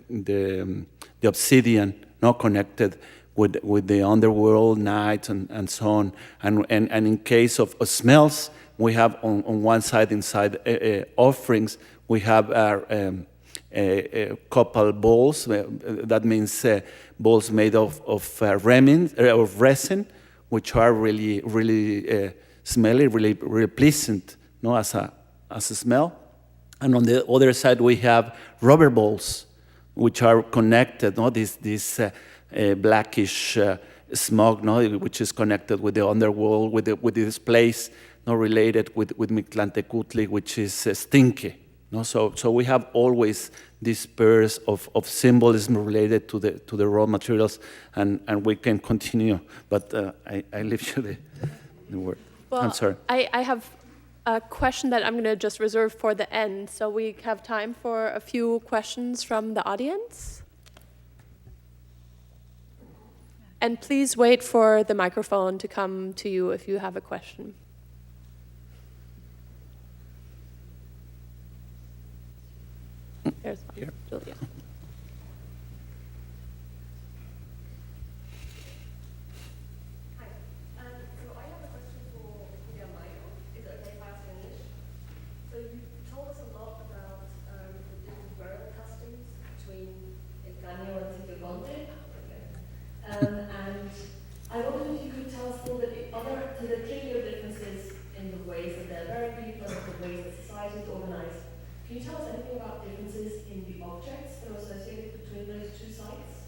obsidian, not connected with the underworld, night, and so on. And in case of smells, we have on one side inside offerings, we have copal balls. That means balls made of resin, which are really smelly, really pleasant, no, as a smell. And on the other side, we have rubber balls, which are connected, no, this blackish smog, no, which is connected with the underworld, with this place, no, related with Mictlantecutli, which is stinky. No, so we have always these pairs of symbolism related to the raw materials, and we can continue. But I leave you the word. Well, I'm sorry. I have a question that I'm going to just reserve for the end, so we have time for a few questions from the audience. And please wait for the microphone to come to you if you have a question. There's one. Here. Julia. So I have a question for Mayo. Is it okay if I ask in English? So you told us a lot about the different burial customs between El Caño and Sitio Conte. And I wondered if you could tell us a little bit to the clear differences in the ways that they're buried people and the ways that society is organized. Can you tell us anything about differences in the objects that are associated between those two sites?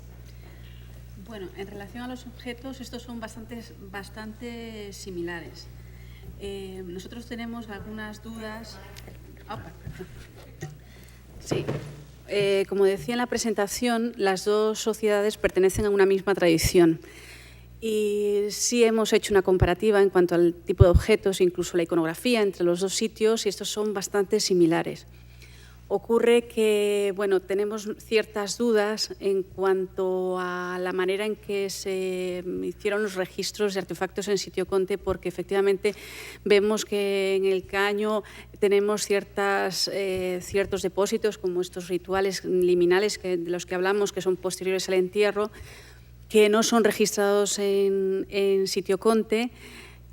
Bueno, en relación a los objetos, estos son bastante similares. Nosotros tenemos algunas dudas. Sí. Como decía en la presentación, las dos sociedades pertenecen a una misma tradición. Y sí hemos hecho una comparativa en cuanto al tipo de objetos, incluso la iconografía entre los dos sitios, y estos son bastante similares. Ocurre que, bueno, tenemos ciertas dudas en cuanto a la manera en que se hicieron los registros de artefactos en Sitio Conte, porque efectivamente vemos que en el Caño tenemos ciertos depósitos, como estos rituales liminales de los que hablamos, que son posteriores al entierro, que no son registrados en Sitio Conte.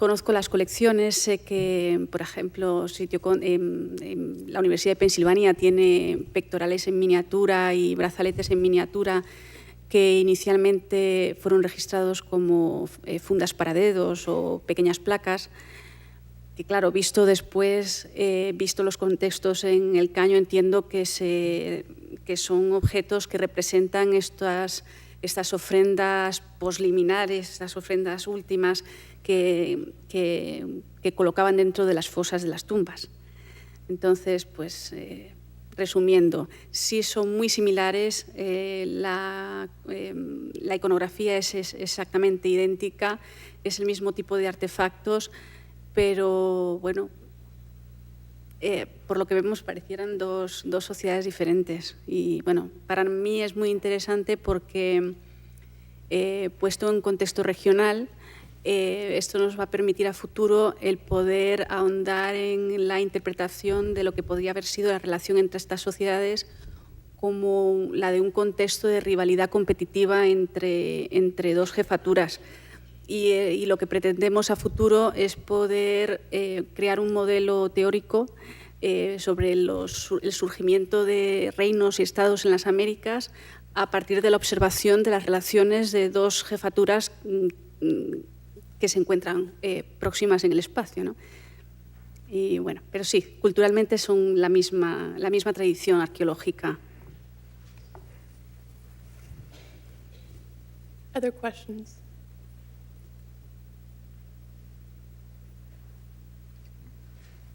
conozco las colecciones, sé que, por ejemplo, la Universidad de Pensilvania tiene pectorales en miniatura y brazaletes en miniatura que inicialmente fueron registrados como fundas para dedos o pequeñas placas, que claro, visto después, visto los contextos en el Caño, entiendo que son objetos que representan estas ofrendas posliminares, estas ofrendas últimas que colocaban dentro de las fosas de las tumbas. Entonces, pues, resumiendo, sí son muy similares, la iconografía es exactamente idéntica, es el mismo tipo de artefactos, pero bueno, por lo que vemos parecieran dos sociedades diferentes. Y bueno, para mí es muy interesante porque, puesto en contexto regional, esto nos va a permitir a futuro el poder ahondar en la interpretación de lo que podría haber sido la relación entre estas sociedades como la de un contexto de rivalidad competitiva entre dos jefaturas. Y lo que pretendemos a futuro es poder crear un modelo teórico sobre el surgimiento de reinos y estados en las Américas a partir de la observación de las relaciones de dos jefaturas que se encuentran próximas en el espacio, ¿no? Y bueno, pero sí, culturalmente son la misma tradición arqueológica. Other questions?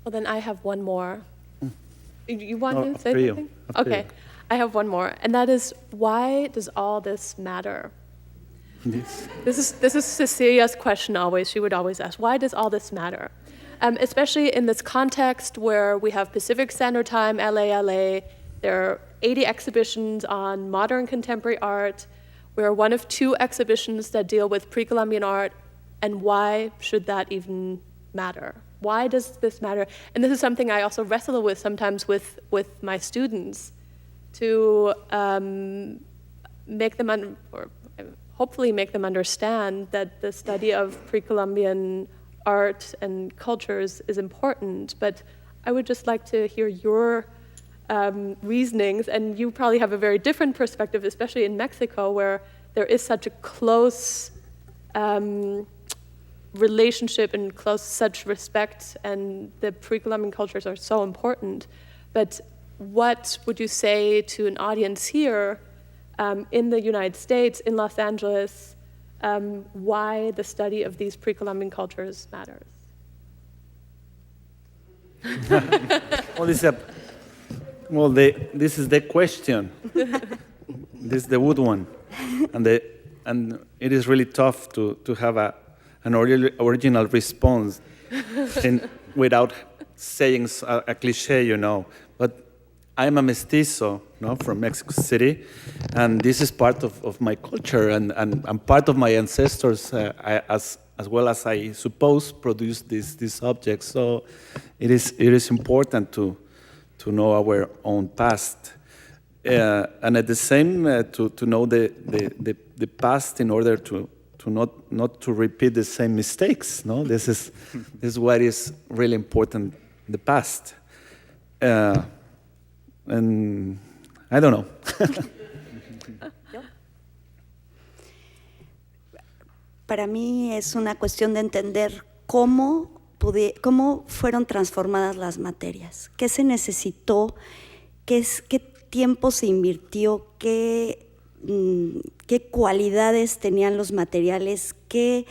Well, then I have one more. You want No, to say after you. something? After Okay, you. I have one more, and that is, why does all this matter? This. This is Cecilia's question always. She would always ask, why does all this matter? Especially in this context where we have Pacific Standard Time, LA. There are 80 exhibitions on modern contemporary art. We are one of 2 exhibitions that deal with pre-Columbian art, and why should that even matter? Why does this matter? And this is something I also wrestle with sometimes with my students, to make them hopefully make them understand that the study of pre-Columbian art and cultures is important. But I would just like to hear your reasonings, and you probably have a very different perspective, especially in Mexico, where there is such a close relationship and such respect, and the pre-Columbian cultures are so important. But what would you say to an audience here in the United States, in Los Angeles, why the study of these pre-Columbian cultures matters? Well, this is the question. This is the wood one, and it is really tough to have an original response without saying a cliche, you know. But I'm a mestizo, from Mexico City, and this is part of my culture, and part of my ancestors, as well as I suppose, produced these objects. So it is important to know our own past, and at the same to know the past in order to not to repeat the same mistakes. No, this is what is really important. The past. And I don't know. Para mí es una cuestión de entender cómo fueron transformadas las materias, qué se necesitó, qué tiempo se invirtió, qué cualidades tenían los materiales, qué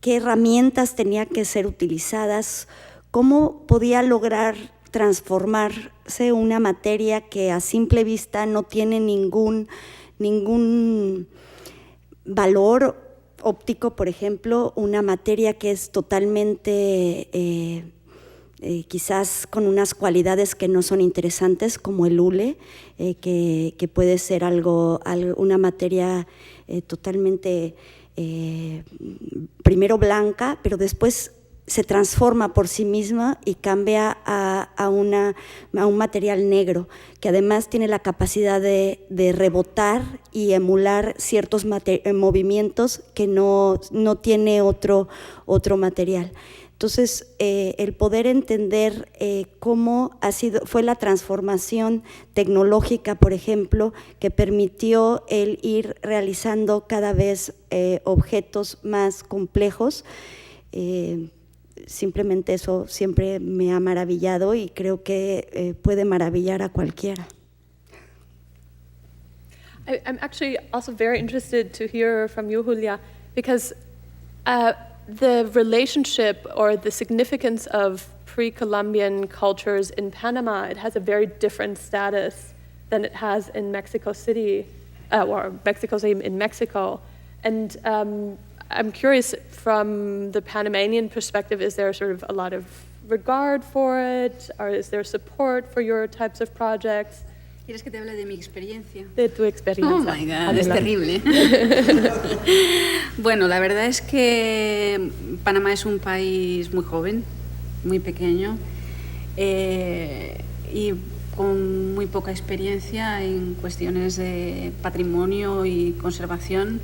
herramientas tenían que ser utilizadas, cómo podía lograr transformarse una materia que a simple vista no tiene ningún valor óptico, por ejemplo, una materia que es totalmente quizás con unas cualidades que no son interesantes, como el hule, que puede ser una materia totalmente primero blanca, pero después se transforma por sí misma y cambia a un material negro, que además tiene la capacidad de rebotar y emular ciertos movimientos que no tiene otro material. Entonces, el poder entender cómo fue la transformación tecnológica, por ejemplo, que permitió el ir realizando cada vez objetos más complejos, simplemente eso siempre me ha maravillado y creo que puede maravillar a cualquiera. I'm actually also very interested to hear from you, Julia, because the relationship or the significance of pre-Columbian cultures in Panama, it has a very different status than it has in Mexico City, or Mexico City in Mexico. And I'm curious, from the Panamanian perspective, is there sort of a lot of regard for it, or is there support for your types of projects? ¿Quieres que te hable de mi experiencia? De tu experiencia. Oh my God, es Adelante. terrible. Bueno, la verdad es que Panamá es un país muy joven, muy pequeño y con muy poca experiencia en cuestiones de patrimonio y conservación.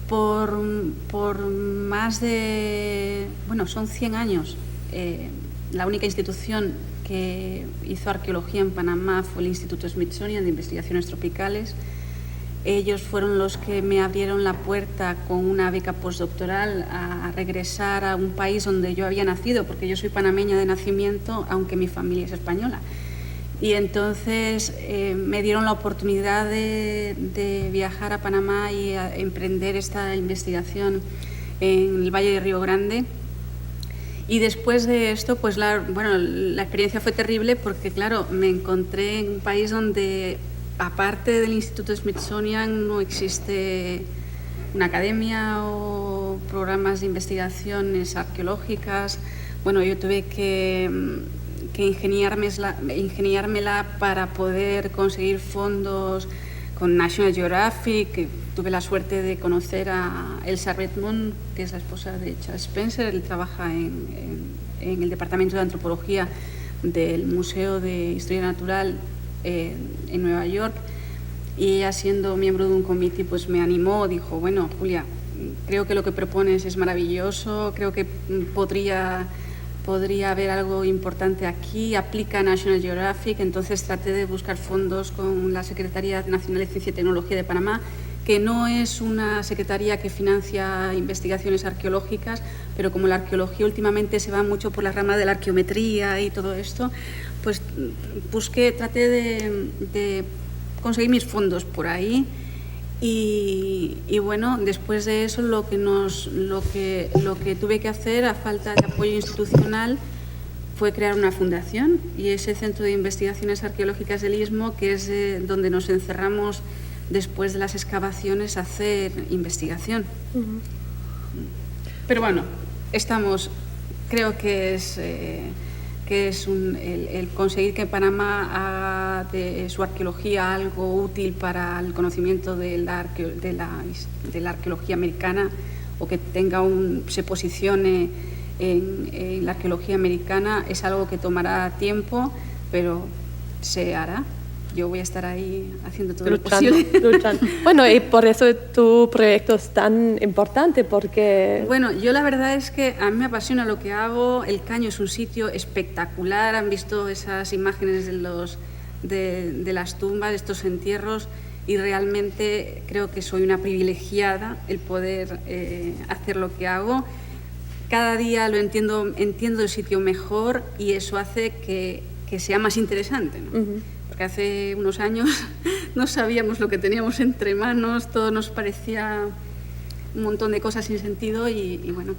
Por más de, bueno, son 100 años. La única institución que hizo arqueología en Panamá fue el Instituto Smithsonian de Investigaciones Tropicales. Ellos fueron los que me abrieron la puerta con una beca postdoctoral a regresar a un país donde yo había nacido, porque yo soy panameña de nacimiento, aunque mi familia es española. Y entonces me dieron la oportunidad de viajar a Panamá y a emprender esta investigación en el Valle de Río Grande. Y después de esto, pues la experiencia fue terrible porque, claro, me encontré en un país donde, aparte del Instituto Smithsonian, no existe una academia o programas de investigaciones arqueológicas. Bueno, yo tuve que ingeniármela para poder conseguir fondos con National Geographic. Tuve la suerte de conocer a Elsa Redmond, que es la esposa de Charles Spencer. Él trabaja en el Departamento de Antropología del Museo de Historia Natural en Nueva York. Y ella, siendo miembro de un comité, pues me animó, dijo, bueno, Julia, creo que lo que propones es maravilloso, creo que podría haber algo importante aquí, aplica a National Geographic. Entonces traté de buscar fondos con la Secretaría Nacional de Ciencia y Tecnología de Panamá, que no es una secretaría que financia investigaciones arqueológicas, pero como la arqueología últimamente se va mucho por la rama de la arqueometría y todo esto, pues traté de conseguir mis fondos por ahí. Y bueno, después de eso lo que tuve que hacer, a falta de apoyo institucional, fue crear una fundación, y ese Centro de Investigaciones Arqueológicas del Istmo, que es donde nos encerramos después de las excavaciones a hacer investigación. Uh-huh. Pero bueno, creo que es el conseguir que Panamá haga de su arqueología algo útil para el conocimiento de la arqueología americana, o que se posicione en la arqueología americana, es algo que tomará tiempo, pero se hará. Yo voy a estar ahí haciendo todo lo posible. Luchando. Bueno, y por eso tu proyecto es tan importante, porque... Bueno, yo la verdad es que a mí me apasiona lo que hago. El Caño es un sitio espectacular. Han visto esas imágenes de las tumbas, de estos entierros, y realmente creo que soy una privilegiada el poder hacer lo que hago. Cada día lo entiendo el sitio mejor, y eso hace que sea más interesante, ¿no? Uh-huh. Porque hace unos años no sabíamos lo que teníamos entre manos, todo nos parecía un montón de cosas sin sentido, y bueno,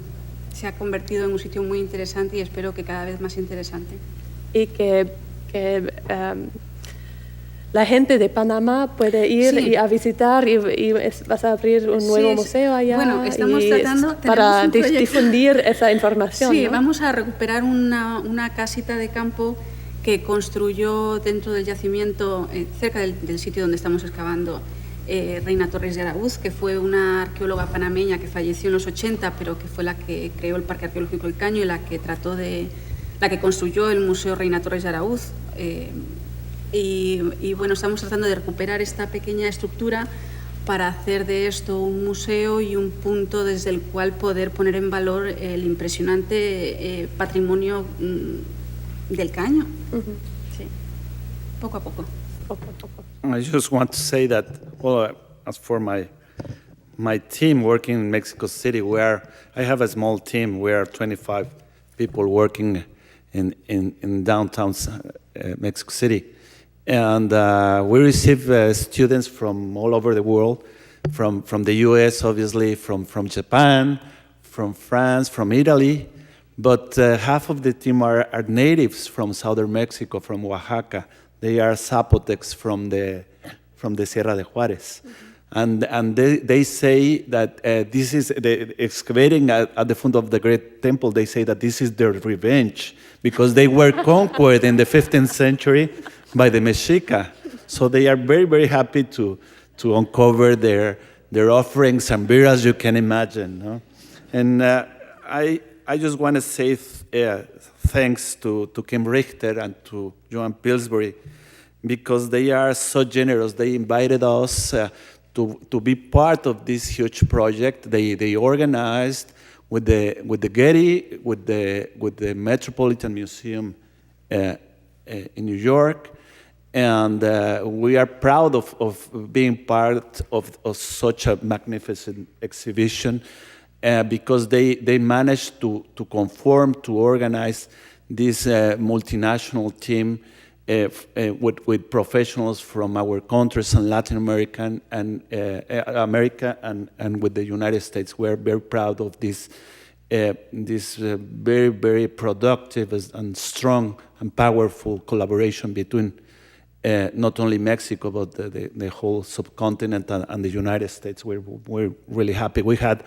se ha convertido en un sitio muy interesante, y espero que cada vez más interesante. Y que la gente de Panamá puede ir y a visitar, y vas a abrir un nuevo museo allá. Bueno, estamos tratando para difundir esa información. Sí, ¿no? Vamos a recuperar una casita de campo que construyó dentro del yacimiento, cerca del sitio donde estamos excavando, Reina Torres de Araúz, que fue una arqueóloga panameña que falleció en los 80, pero que fue la que creó el Parque Arqueológico El Caño y la que construyó el Museo Reina Torres de Araúz. Y bueno, estamos tratando de recuperar esta pequeña estructura para hacer de esto un museo y un punto desde el cual poder poner en valor el impresionante patrimonio del Caño. Sí, poco a poco. I just want to say that, well, as for my team working in Mexico City, I have a small team. We are 25 people working in downtown Mexico City. And we receive students from all over the world, from the US, obviously, from Japan, from France, from Italy. But half of the team are natives from southern Mexico, from Oaxaca. They are Zapotecs from the Sierra de Juarez. And they say that this is, excavating at the foot of the Great Temple, they say that this is their revenge because they were conquered in the 15th century by the Mexica. So they are very, very happy to uncover their offerings and beer, as you can imagine. No? And I just want to say thanks to Kim Richter and to Joan Pillsbury because they are so generous. They invited us to be part of this huge project. They organized with the Getty, with the Metropolitan Museum in New York, and we are proud of being part of such a magnificent exhibition because they managed to conform, to organize this multinational team with professionals from our countries and Latin America and with the United States. We're very proud of this very, very productive and strong and powerful collaboration between not only Mexico, but the whole subcontinent and the United States. We're really happy. We had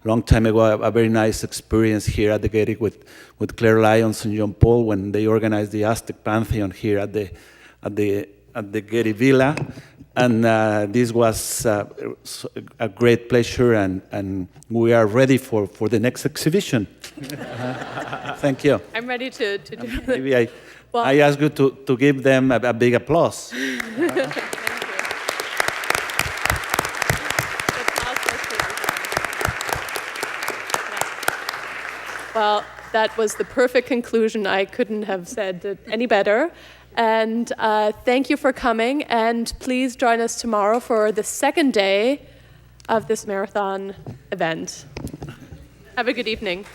a long time ago a very nice experience here at the Getty with Claire Lyons and John Paul when they organized the Aztec Pantheon here at the Getty Villa. And this was a great pleasure, and we are ready for the next exhibition. Thank you. I'm ready to do Maybe I ask you to give them a big applause. Well, that was the perfect conclusion. I couldn't have said it any better. And thank you for coming. And please join us tomorrow for the second day of this marathon event. Have a good evening.